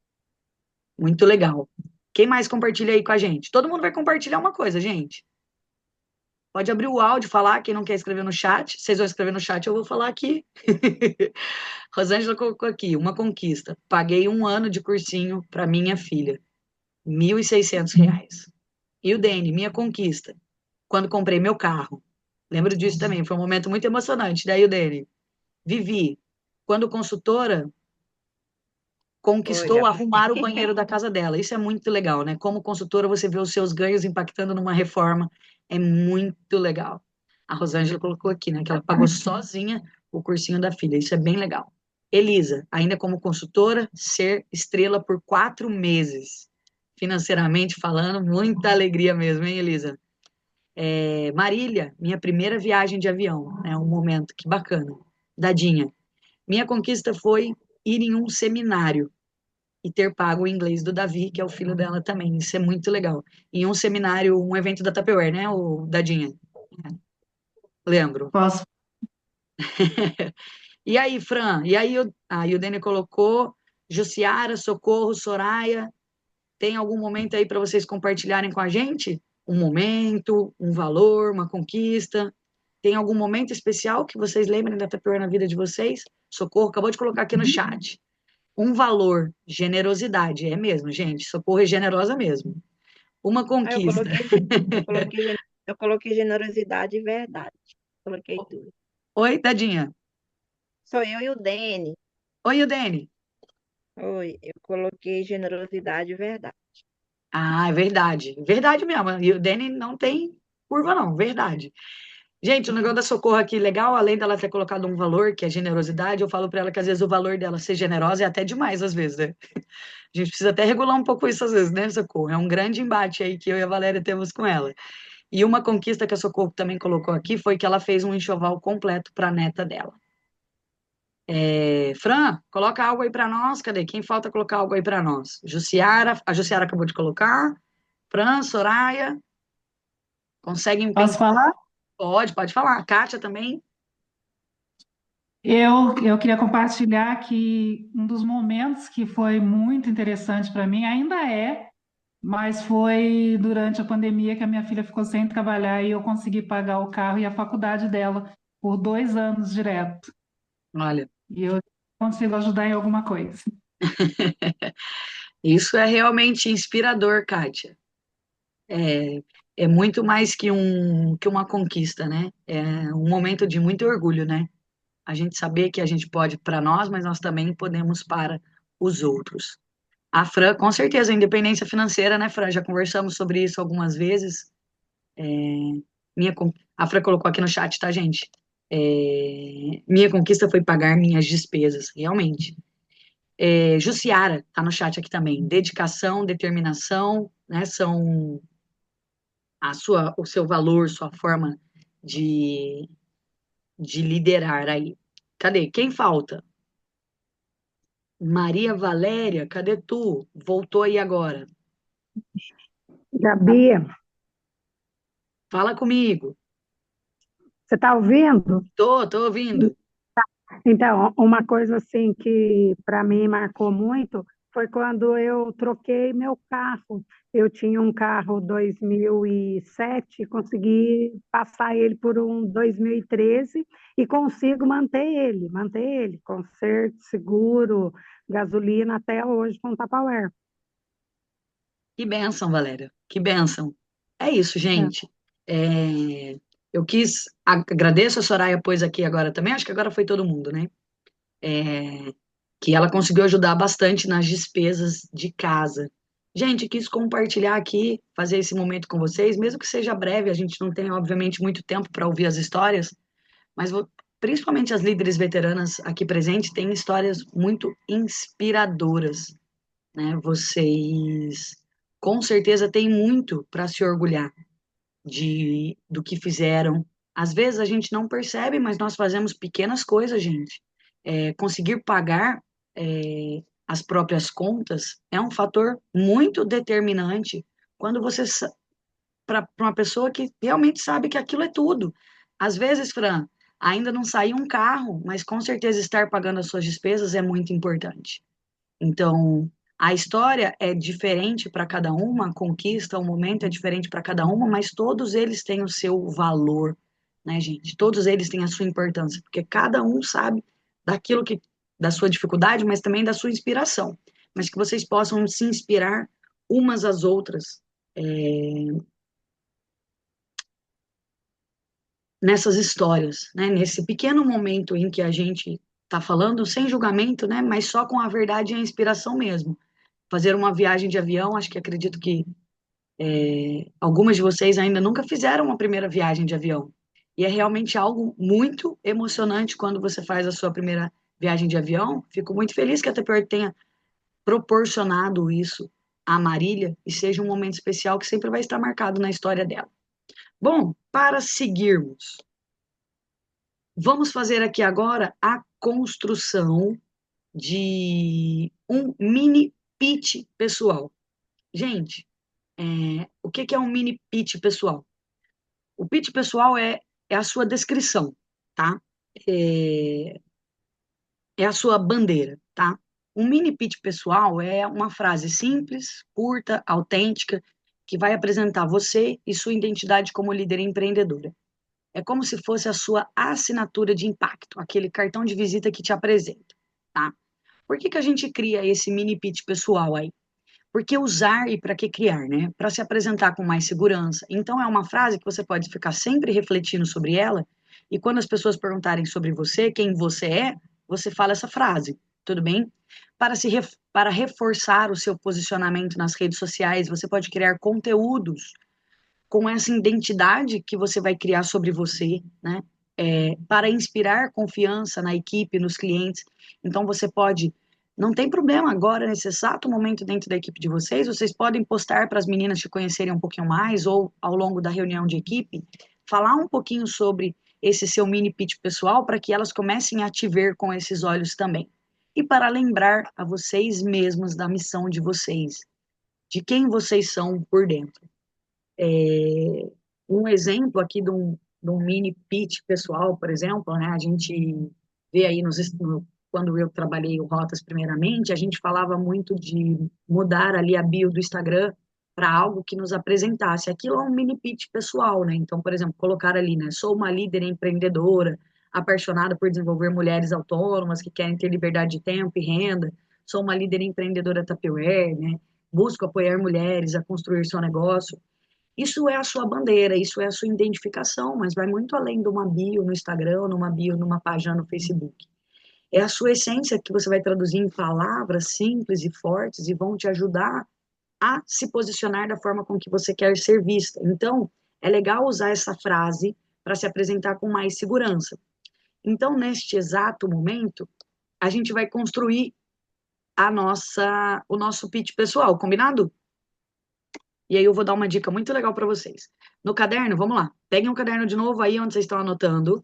Muito legal. Quem mais compartilha aí com a gente? Todo mundo vai compartilhar uma coisa, gente. Pode abrir o áudio, falar, quem não quer escrever no chat. Vocês vão escrever no chat, eu vou falar aqui. Rosângela colocou aqui, uma conquista. Paguei um ano de cursinho para minha filha. R$ 1.600. E o Dene, minha conquista. Quando comprei meu carro. Lembro disso também, foi um momento muito emocionante. Daí o Dene, Vivi, quando consultora, Oi, conquistou Gabi. arrumar o banheiro da casa dela. Isso é muito legal, né? Como consultora, você vê os seus ganhos impactando numa reforma. É muito legal. A Rosângela colocou aqui, né? Que ela pagou sozinha o cursinho da filha. Isso é bem legal. Elisa, ainda como consultora, ser estrela por 4 meses. Financeiramente falando, muita alegria mesmo, hein, Elisa? Marília, minha primeira viagem de avião, né? Um momento, que bacana. Dadinha, minha conquista foi ir em um seminário e ter pago o inglês do Davi, que é o filho dela também. Isso é muito legal. Em um seminário, um evento da Tupperware, né, o Dadinha? Lembro. Posso? E aí, Fran? E aí, o Dani colocou Jussiara, Socorro, Soraya. Tem algum momento aí para vocês compartilharem com a gente? Um momento, um valor, uma conquista? Tem algum momento especial que vocês lembrem da Tupperware na vida de vocês? Socorro acabou de colocar aqui no chat. Um valor, generosidade, é mesmo, gente. Socorro é generosa mesmo. Uma Ah, eu conquista. coloquei, eu coloquei, eu coloquei generosidade e verdade. Coloquei tudo. Oi, Tadinha. Sou eu e o Dene. Oi, o Dani. Oi, eu coloquei generosidade e verdade. Ah, é verdade. Verdade mesmo. E o Dani não tem curva, não. Verdade. Gente, o negócio da Socorro aqui, legal, além dela ter colocado um valor, que é generosidade, eu falo para ela que às vezes o valor dela ser generosa é até demais, às vezes, né? A gente precisa até regular um pouco isso às vezes, né, Socorro? É um grande embate aí que eu e a Valéria temos com ela. E uma conquista que a Socorro também colocou aqui foi que ela fez um enxoval completo para a neta dela. Fran, coloca algo aí para nós. Cadê? Quem falta colocar algo aí para nós? Jussiara, a Jussiara acabou de colocar. Fran, Soraya, conseguem Posso pensar? falar? Pode falar. Kátia também. Eu queria compartilhar que um dos momentos que foi muito interessante para mim, ainda é, mas foi durante a pandemia que a minha filha ficou sem trabalhar e eu consegui pagar o carro e a faculdade dela por 2 anos direto. Olha, E eu consigo ajudar em alguma coisa. isso é realmente inspirador, Kátia. É, é muito mais que uma conquista, né? É um momento de muito orgulho, né? A gente saber que a gente pode para nós, mas nós também podemos para os outros. A Fran, com certeza, a independência financeira, né, Fran? Já conversamos sobre isso algumas vezes. A Fran colocou aqui no chat, tá, gente? Minha conquista foi pagar minhas despesas, realmente. Jussiara tá no chat aqui também. Dedicação, determinação, né? São o seu valor, sua forma de, de liderar aí. Cadê? Quem falta? Maria Valéria, cadê tu? Voltou aí agora. Gabi, Fala comigo. você está ouvindo? Tô ouvindo. Então, uma coisa assim que para mim marcou muito foi quando eu troquei meu carro. Eu tinha um carro 2007, consegui passar ele por um 2013 e consigo manter ele, conserto, seguro, gasolina até hoje com Tupperware. Que bênção, Valéria. Que bênção. É isso, É. gente. É, Agradeço a Soraya, pois aqui agora também, acho que agora foi todo mundo, né? É, que ela conseguiu ajudar bastante nas despesas de casa. Gente, quis compartilhar aqui, fazer esse momento com vocês, mesmo que seja breve, a gente não tem, obviamente, muito tempo para ouvir as histórias, mas principalmente as líderes veteranas aqui presentes têm histórias muito inspiradoras, né? Vocês com certeza têm muito para se orgulhar do que fizeram. Às vezes a gente não percebe, mas nós fazemos pequenas coisas, gente. Conseguir pagar as próprias contas é um fator muito determinante quando você, para uma pessoa que realmente sabe que aquilo é tudo. Às vezes, Fran, ainda não saiu um carro, mas com certeza estar pagando as suas despesas é muito importante. Então, a história é diferente para cada uma, a conquista, o momento é diferente para cada uma, mas todos eles têm o seu valor, né, gente? Todos eles têm a sua importância, porque cada um sabe daquilo que, da sua dificuldade, mas também da sua inspiração. Mas que vocês possam se inspirar umas às outras, nessas histórias, né? Nesse pequeno momento em que a gente está falando sem julgamento, né? Mas só com a verdade e a inspiração mesmo. Fazer uma viagem de avião, acho que acredito que algumas de vocês ainda nunca fizeram uma primeira viagem de avião. E é realmente algo muito emocionante quando você faz a sua primeira viagem de avião. Fico muito feliz que a TPR tenha proporcionado isso à Marília e seja um momento especial que sempre vai estar marcado na história dela. Bom, para seguirmos, vamos fazer aqui agora a construção de um mini pitch pessoal. Gente, o que é um mini pitch pessoal? O pitch pessoal é a sua descrição, tá? É, é a sua bandeira, tá? Um mini pitch pessoal é uma frase simples, curta, autêntica, que vai apresentar você e sua identidade como líder empreendedora. É como se fosse a sua assinatura de impacto, aquele cartão de visita que te apresenta, tá? Por que a gente cria esse mini pitch pessoal aí? Porque usar e para que criar, né? Para se apresentar com mais segurança. Então, é uma frase que você pode ficar sempre refletindo sobre ela, e quando as pessoas perguntarem sobre você, quem você é, você fala essa frase, tudo bem? Para reforçar o seu posicionamento nas redes sociais, você pode criar conteúdos com essa identidade que você vai criar sobre você, né? Para inspirar confiança na equipe, nos clientes. Então, você pode, não tem problema agora, nesse exato momento dentro da equipe de vocês podem postar para as meninas te conhecerem um pouquinho mais, ou ao longo da reunião de equipe, falar um pouquinho sobre esse seu mini pitch pessoal, para que elas comecem a te ver com esses olhos também. E para lembrar a vocês mesmos da missão de vocês, de quem vocês são por dentro. Um exemplo aqui de um mini pitch pessoal, por exemplo, né? A gente vê aí quando eu trabalhei o Rotas primeiramente, a gente falava muito de mudar ali a bio do Instagram para algo que nos apresentasse. Aquilo é um mini pitch pessoal, né? Então, por exemplo, colocar ali, né? Sou uma líder empreendedora, apaixonada por desenvolver mulheres autônomas que querem ter liberdade de tempo e renda. Sou uma líder empreendedora Tupperware, né? Busco apoiar mulheres a construir seu negócio. Isso é a sua bandeira, isso é a sua identificação, mas vai muito além de uma bio no Instagram, numa bio, numa página no Facebook. É a sua essência que você vai traduzir em palavras simples e fortes e vão te ajudar a se posicionar da forma com que você quer ser vista. Então, é legal usar essa frase para se apresentar com mais segurança. Então, neste exato momento, a gente vai construir o nosso pitch pessoal, combinado? E aí eu vou dar uma dica muito legal para vocês. No caderno, vamos lá. Peguem um caderno de novo aí onde vocês estão anotando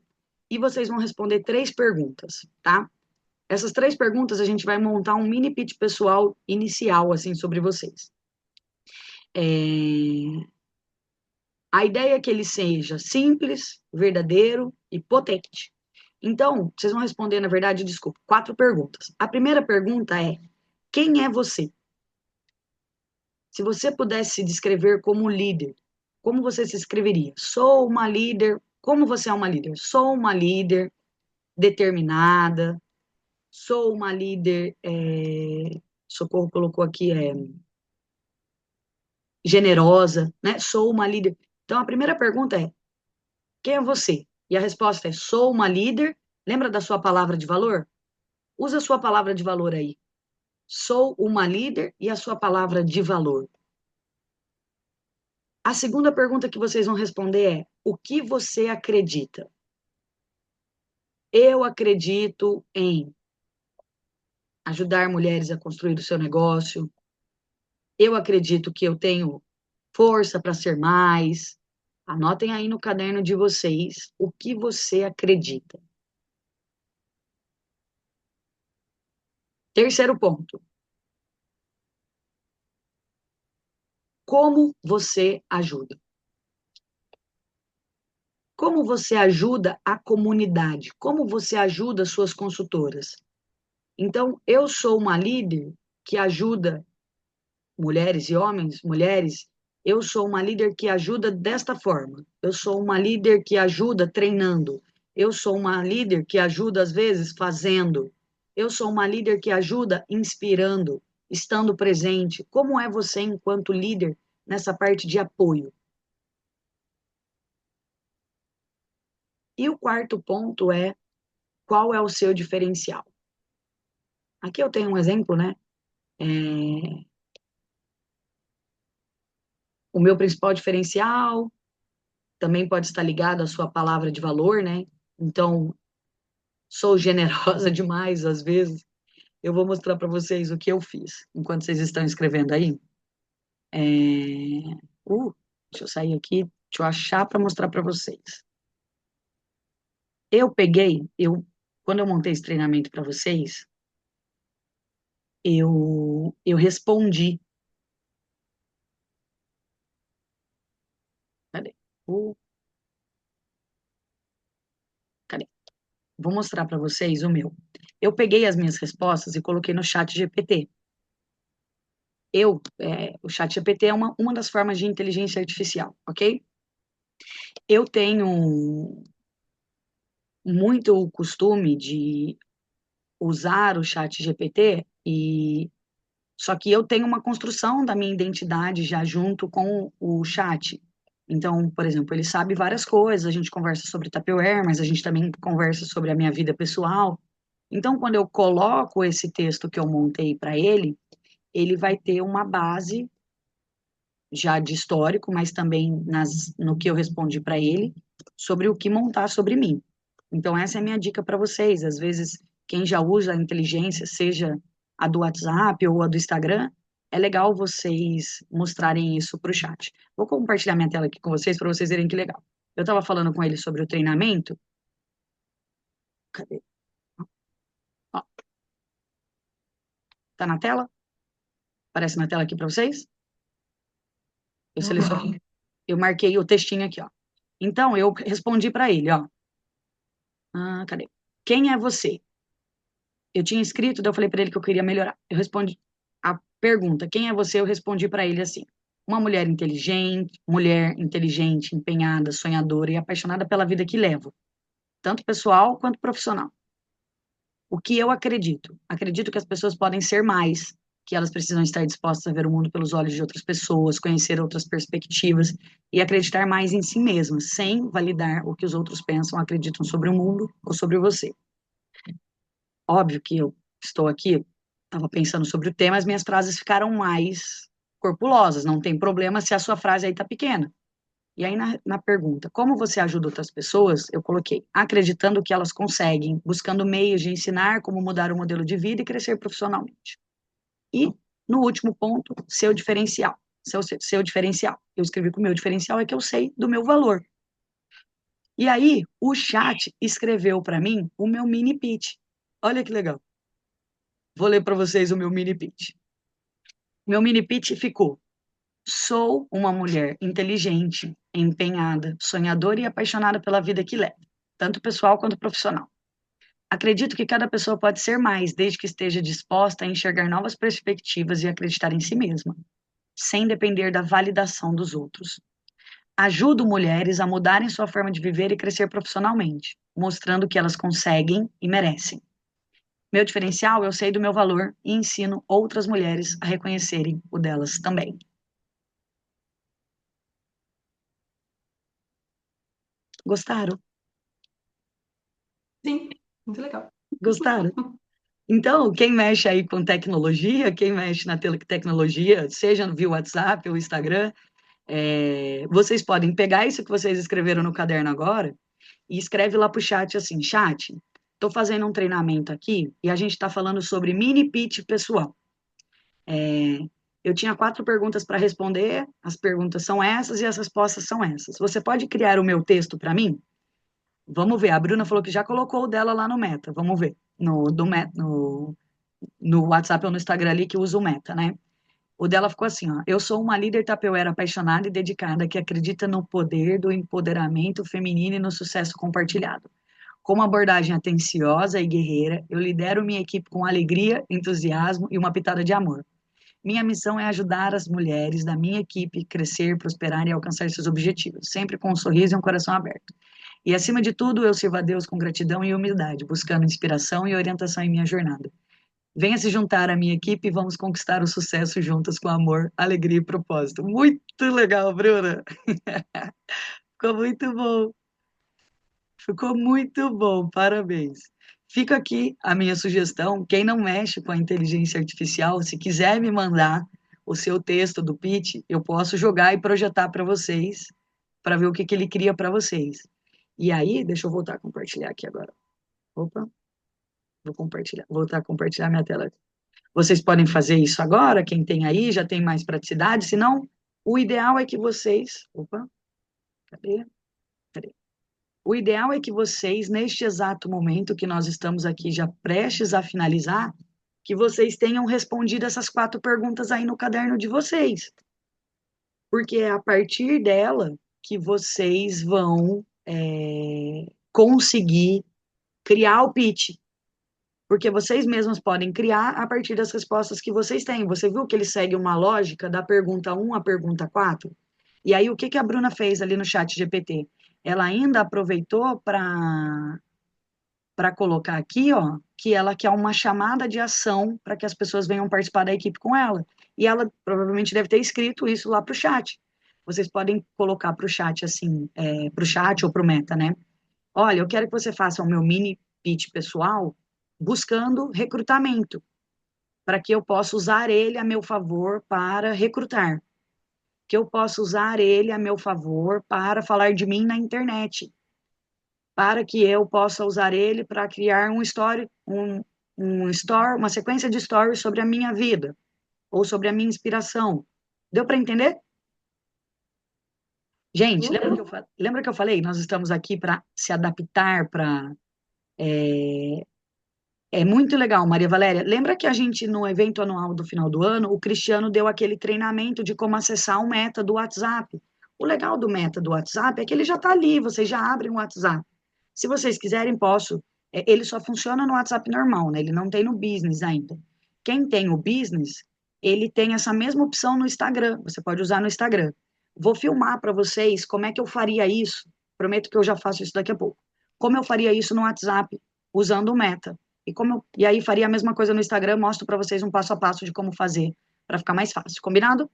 e vocês vão responder 3 perguntas, tá? Essas 3 perguntas a gente vai montar um mini pitch pessoal inicial, assim, sobre vocês. A ideia é que ele seja simples, verdadeiro e potente. Então, vocês vão responder, na verdade, desculpa, 4 perguntas. A primeira pergunta é: quem é você? Se você pudesse se descrever como líder, como você se escreveria? Sou uma líder. Como você é uma líder? Sou uma líder determinada. Sou uma líder. Socorro colocou aqui, generosa, né? Sou uma líder. Então, a primeira pergunta é: Quem é você? E a resposta é: sou uma líder. Lembra da sua palavra de valor? Usa a sua palavra de valor aí. Sou uma líder e a sua palavra de valor. A segunda pergunta que vocês vão responder é: o que você acredita? Eu acredito em ajudar mulheres a construir o seu negócio. Eu acredito que eu tenho força para ser mais. Anotem aí no caderno de vocês o que você acredita. Terceiro ponto. Como você ajuda? Como você ajuda a comunidade? Como você ajuda suas consultoras? Então, eu sou uma líder que ajuda mulheres e homens, mulheres. Eu sou uma líder que ajuda desta forma. Eu sou uma líder que ajuda treinando. Eu sou uma líder que ajuda, às vezes, fazendo. Eu sou uma líder que ajuda inspirando, estando presente. Como é você, enquanto líder, nessa parte de apoio? E o quarto ponto é: qual é o seu diferencial? Aqui eu tenho um exemplo, né? O meu principal diferencial também pode estar ligado à sua palavra de valor, né? Então, sou generosa demais às vezes. Eu vou mostrar para vocês o que eu fiz enquanto vocês estão escrevendo aí. Deixa eu sair aqui, deixa eu achar para mostrar para vocês. Quando eu montei esse treinamento para vocês, eu respondi. Cadê? Uh, Cadê? Vou mostrar para vocês o meu. Eu peguei as minhas respostas e coloquei no chat GPT. O chat GPT é uma das formas de inteligência artificial, ok? Eu tenho muito o costume de usar o chat GPT só que eu tenho uma construção da minha identidade já junto com o chat. Então, por exemplo, ele sabe várias coisas, a gente conversa sobre Tupperware, mas a gente também conversa sobre a minha vida pessoal. Então, quando eu coloco esse texto que eu montei para ele vai ter uma base já de histórico, mas também no que eu respondi para ele, sobre o que montar sobre mim. Então, essa é a minha dica para vocês. Às vezes, quem já usa a inteligência, seja a do WhatsApp ou a do Instagram, é legal vocês mostrarem isso para o chat. Vou compartilhar minha tela aqui com vocês para vocês verem que legal. Eu estava falando com ele sobre o treinamento. Cadê? Ó, tá na tela? Aparece na tela aqui para vocês? Eu selecionei. Eu marquei o textinho aqui, ó. Então, eu respondi para ele, ó. Cadê? Quem é você? Eu tinha escrito, daí eu falei para ele que eu queria melhorar. Eu respondi a pergunta, quem é você? Eu respondi para ele assim: uma mulher inteligente, empenhada, sonhadora e apaixonada pela vida que levo, tanto pessoal quanto profissional. O que eu acredito? Acredito que as pessoas podem ser mais, que elas precisam estar dispostas a ver o mundo pelos olhos de outras pessoas, conhecer outras perspectivas e acreditar mais em si mesmas, sem validar o que os outros pensam, acreditam sobre o mundo ou sobre você. Óbvio que eu estou aqui, estava pensando sobre o tema, as minhas frases ficaram mais corpulosas, não tem problema se a sua frase aí está pequena. E aí, na pergunta, como você ajuda outras pessoas, eu coloquei, acreditando que elas conseguem, buscando meios de ensinar como mudar o modelo de vida e crescer profissionalmente. E, no último ponto, seu diferencial. Seu diferencial. Eu escrevi que o meu diferencial é que eu sei do meu valor. E aí, o chat escreveu para mim o meu mini pitch. Olha que legal. Vou ler para vocês o meu mini pitch. Meu mini pitch ficou: sou uma mulher inteligente, empenhada, sonhadora e apaixonada pela vida que leva, tanto pessoal quanto profissional. Acredito que cada pessoa pode ser mais, desde que esteja disposta a enxergar novas perspectivas e acreditar em si mesma, sem depender da validação dos outros. Ajudo mulheres a mudarem sua forma de viver e crescer profissionalmente, mostrando que elas conseguem e merecem. Meu diferencial, eu sei do meu valor e ensino outras mulheres a reconhecerem o delas também. Gostaram? Sim, muito legal. Gostaram? Então, quem mexe aí com tecnologia, quem mexe na tecnologia, seja via WhatsApp ou Instagram, vocês podem pegar isso que vocês escreveram no caderno agora e escreve lá para o chat assim, chat, estou fazendo um treinamento aqui e a gente está falando sobre mini pitch pessoal. Eu tinha 4 perguntas para responder, as perguntas são essas e as respostas são essas. Você pode criar o meu texto para mim? Vamos ver, a Bruna falou que já colocou o dela lá no Meta, vamos ver, no WhatsApp ou no Instagram ali que usa o Meta, né? O dela ficou assim, ó, eu sou uma líder tapeuera apaixonada e dedicada que acredita no poder do empoderamento feminino e no sucesso compartilhado. Com uma abordagem atenciosa e guerreira, eu lidero minha equipe com alegria, entusiasmo e uma pitada de amor. Minha missão é ajudar as mulheres da minha equipe a crescer, prosperar e alcançar seus objetivos, sempre com um sorriso e um coração aberto. E, acima de tudo, eu sirvo a Deus com gratidão e humildade, buscando inspiração e orientação em minha jornada. Venha se juntar à minha equipe e vamos conquistar o sucesso juntas com amor, alegria e propósito. Muito legal, Bruna. Ficou muito bom. Ficou muito bom, parabéns. Fica aqui a minha sugestão, quem não mexe com a inteligência artificial, se quiser me mandar o seu texto do pitch, eu posso jogar e projetar para vocês, para ver o que ele cria para vocês. E aí, deixa eu voltar a compartilhar aqui agora. Opa, vou compartilhar, voltar a compartilhar minha tela. Vocês podem fazer isso agora, quem tem aí já tem mais praticidade, senão o ideal é que vocês... Opa, cadê? O ideal é que vocês, neste exato momento que nós estamos aqui já prestes a finalizar, que vocês tenham respondido essas 4 perguntas aí no caderno de vocês. Porque é a partir dela que vocês vão conseguir criar o pitch. Porque vocês mesmos podem criar a partir das respostas que vocês têm. Você viu que ele segue uma lógica da pergunta 1 à pergunta 4? E aí, o que a Bruna fez ali no chat GPT? Ela ainda aproveitou para colocar aqui, ó, que ela quer uma chamada de ação para que as pessoas venham participar da equipe com ela. E ela provavelmente deve ter escrito isso lá para o chat. Vocês podem colocar para o chat, assim, para o chat ou para o Meta, né? Olha, eu quero que você faça o meu mini pitch pessoal buscando recrutamento, para que eu possa usar ele a meu favor para recrutar, que eu possa usar ele a meu favor para falar de mim na internet, para que eu possa usar ele para criar uma sequência de stories sobre a minha vida, ou sobre a minha inspiração. Deu para entender? Gente, lembra que eu falei? Nós estamos aqui para se adaptar, para... É muito legal, Maria Valéria. Lembra que a gente, no evento anual do final do ano, o Cristiano deu aquele treinamento de como acessar o Meta do WhatsApp. O legal do Meta do WhatsApp é que ele já está ali, vocês já abrem o WhatsApp. Se vocês quiserem, posso. Ele só funciona no WhatsApp normal, né? Ele não tem no Business ainda. Quem tem o Business, ele tem essa mesma opção no Instagram. Você pode usar no Instagram. Vou filmar para vocês como é que eu faria isso. Prometo que eu já faço isso daqui a pouco. Como eu faria isso no WhatsApp, usando o Meta. E aí faria a mesma coisa no Instagram, mostro para vocês um passo a passo de como fazer, para ficar mais fácil. Combinado?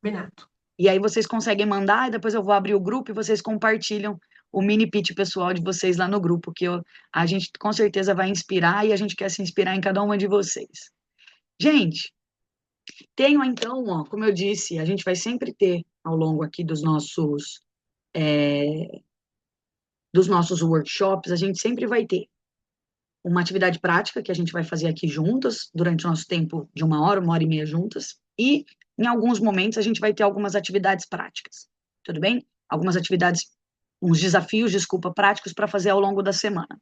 Combinado. E aí vocês conseguem mandar, e depois eu vou abrir o grupo e vocês compartilham o mini pitch pessoal de vocês lá no grupo, que a gente com certeza vai inspirar e a gente quer se inspirar em cada uma de vocês. Gente, tenho então, ó, como eu disse, a gente vai sempre ter ao longo aqui dos nossos workshops, a gente sempre vai ter uma atividade prática que a gente vai fazer aqui juntas, durante o nosso tempo de 1 e meia juntas, e em alguns momentos a gente vai ter algumas atividades práticas, tudo bem? Uns desafios, práticos para fazer ao longo da semana.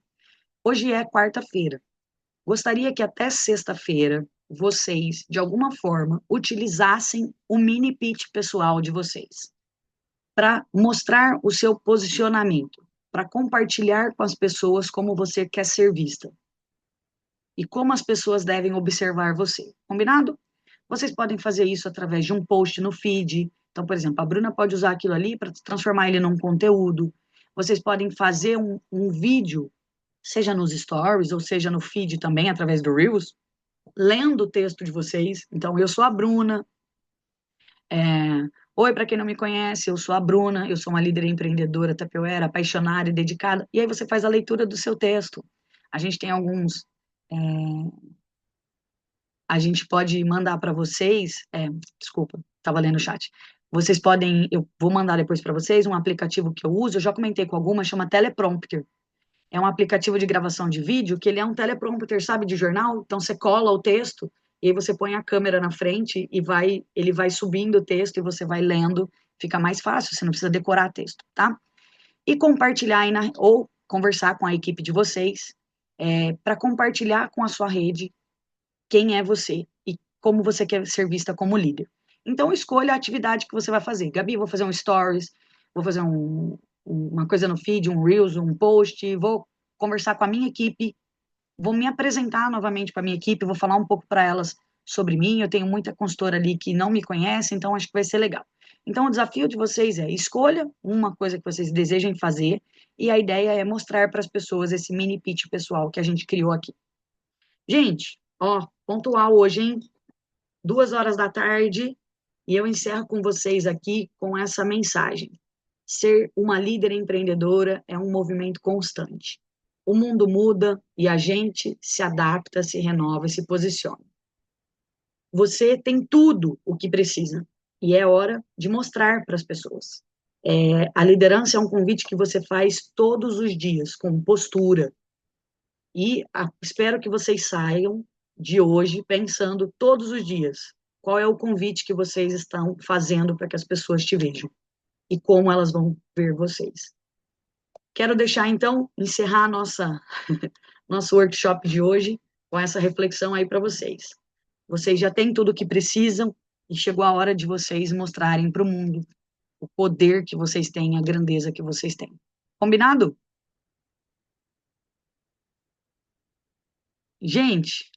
Hoje é quarta-feira. Gostaria que até sexta-feira vocês, de alguma forma, utilizassem o mini pitch pessoal de vocês para mostrar o seu posicionamento, para compartilhar com as pessoas como você quer ser vista e como as pessoas devem observar você. Combinado? Vocês podem fazer isso através de um post no feed. Então, por exemplo, a Bruna pode usar aquilo ali para transformar ele num conteúdo. Vocês podem fazer um vídeo, seja nos stories ou seja no feed também, através do Reels, lendo o texto de vocês. Então, eu sou a Bruna, Oi, para quem não me conhece, eu sou a Bruna, eu sou uma líder empreendedora tapeuera, apaixonada e dedicada. E aí você faz a leitura do seu texto. A gente tem alguns. é, a gente pode mandar para vocês. Desculpa, estava lendo o chat. Vocês podem. Eu vou mandar depois para vocês um aplicativo que eu uso. Eu já comentei com alguma, chama Teleprompter. É um aplicativo de gravação de vídeo que ele é um teleprompter, sabe, de jornal. Então você cola o texto e aí você põe a câmera na frente e ele vai subindo o texto e você vai lendo. Fica mais fácil, você não precisa decorar texto, tá? E compartilhar aí ou conversar com a equipe de vocês para compartilhar com a sua rede quem é você e como você quer ser vista como líder. Então escolha a atividade que você vai fazer. Gabi, vou fazer um stories, vou fazer uma coisa no feed, um reels, um post, vou conversar com a minha equipe, vou me apresentar novamente para a minha equipe, vou falar um pouco para elas sobre mim. Eu tenho muita consultora ali que não me conhece, então acho que vai ser legal. Então o desafio de vocês é escolha uma coisa que vocês desejem fazer e a ideia é mostrar para as pessoas esse mini pitch pessoal que a gente criou aqui. Gente, ó, pontual hoje, hein? 2 horas da tarde e eu encerro com vocês aqui com essa mensagem. Ser uma líder empreendedora é um movimento constante. O mundo muda e a gente se adapta, se renova e se posiciona. Você tem tudo o que precisa e é hora de mostrar para as pessoas. A liderança é um convite que você faz todos os dias, com postura. E espero que vocês saiam de hoje pensando todos os dias qual é o convite que vocês estão fazendo para que as pessoas te vejam e como elas vão ver vocês. Quero deixar, então, encerrar nosso workshop de hoje com essa reflexão aí para vocês. Vocês já têm tudo o que precisam e chegou a hora de vocês mostrarem para o mundo o poder que vocês têm, a grandeza que vocês têm. Combinado? Gente,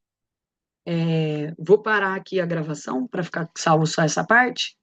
vou parar aqui a gravação para ficar salvo só essa parte.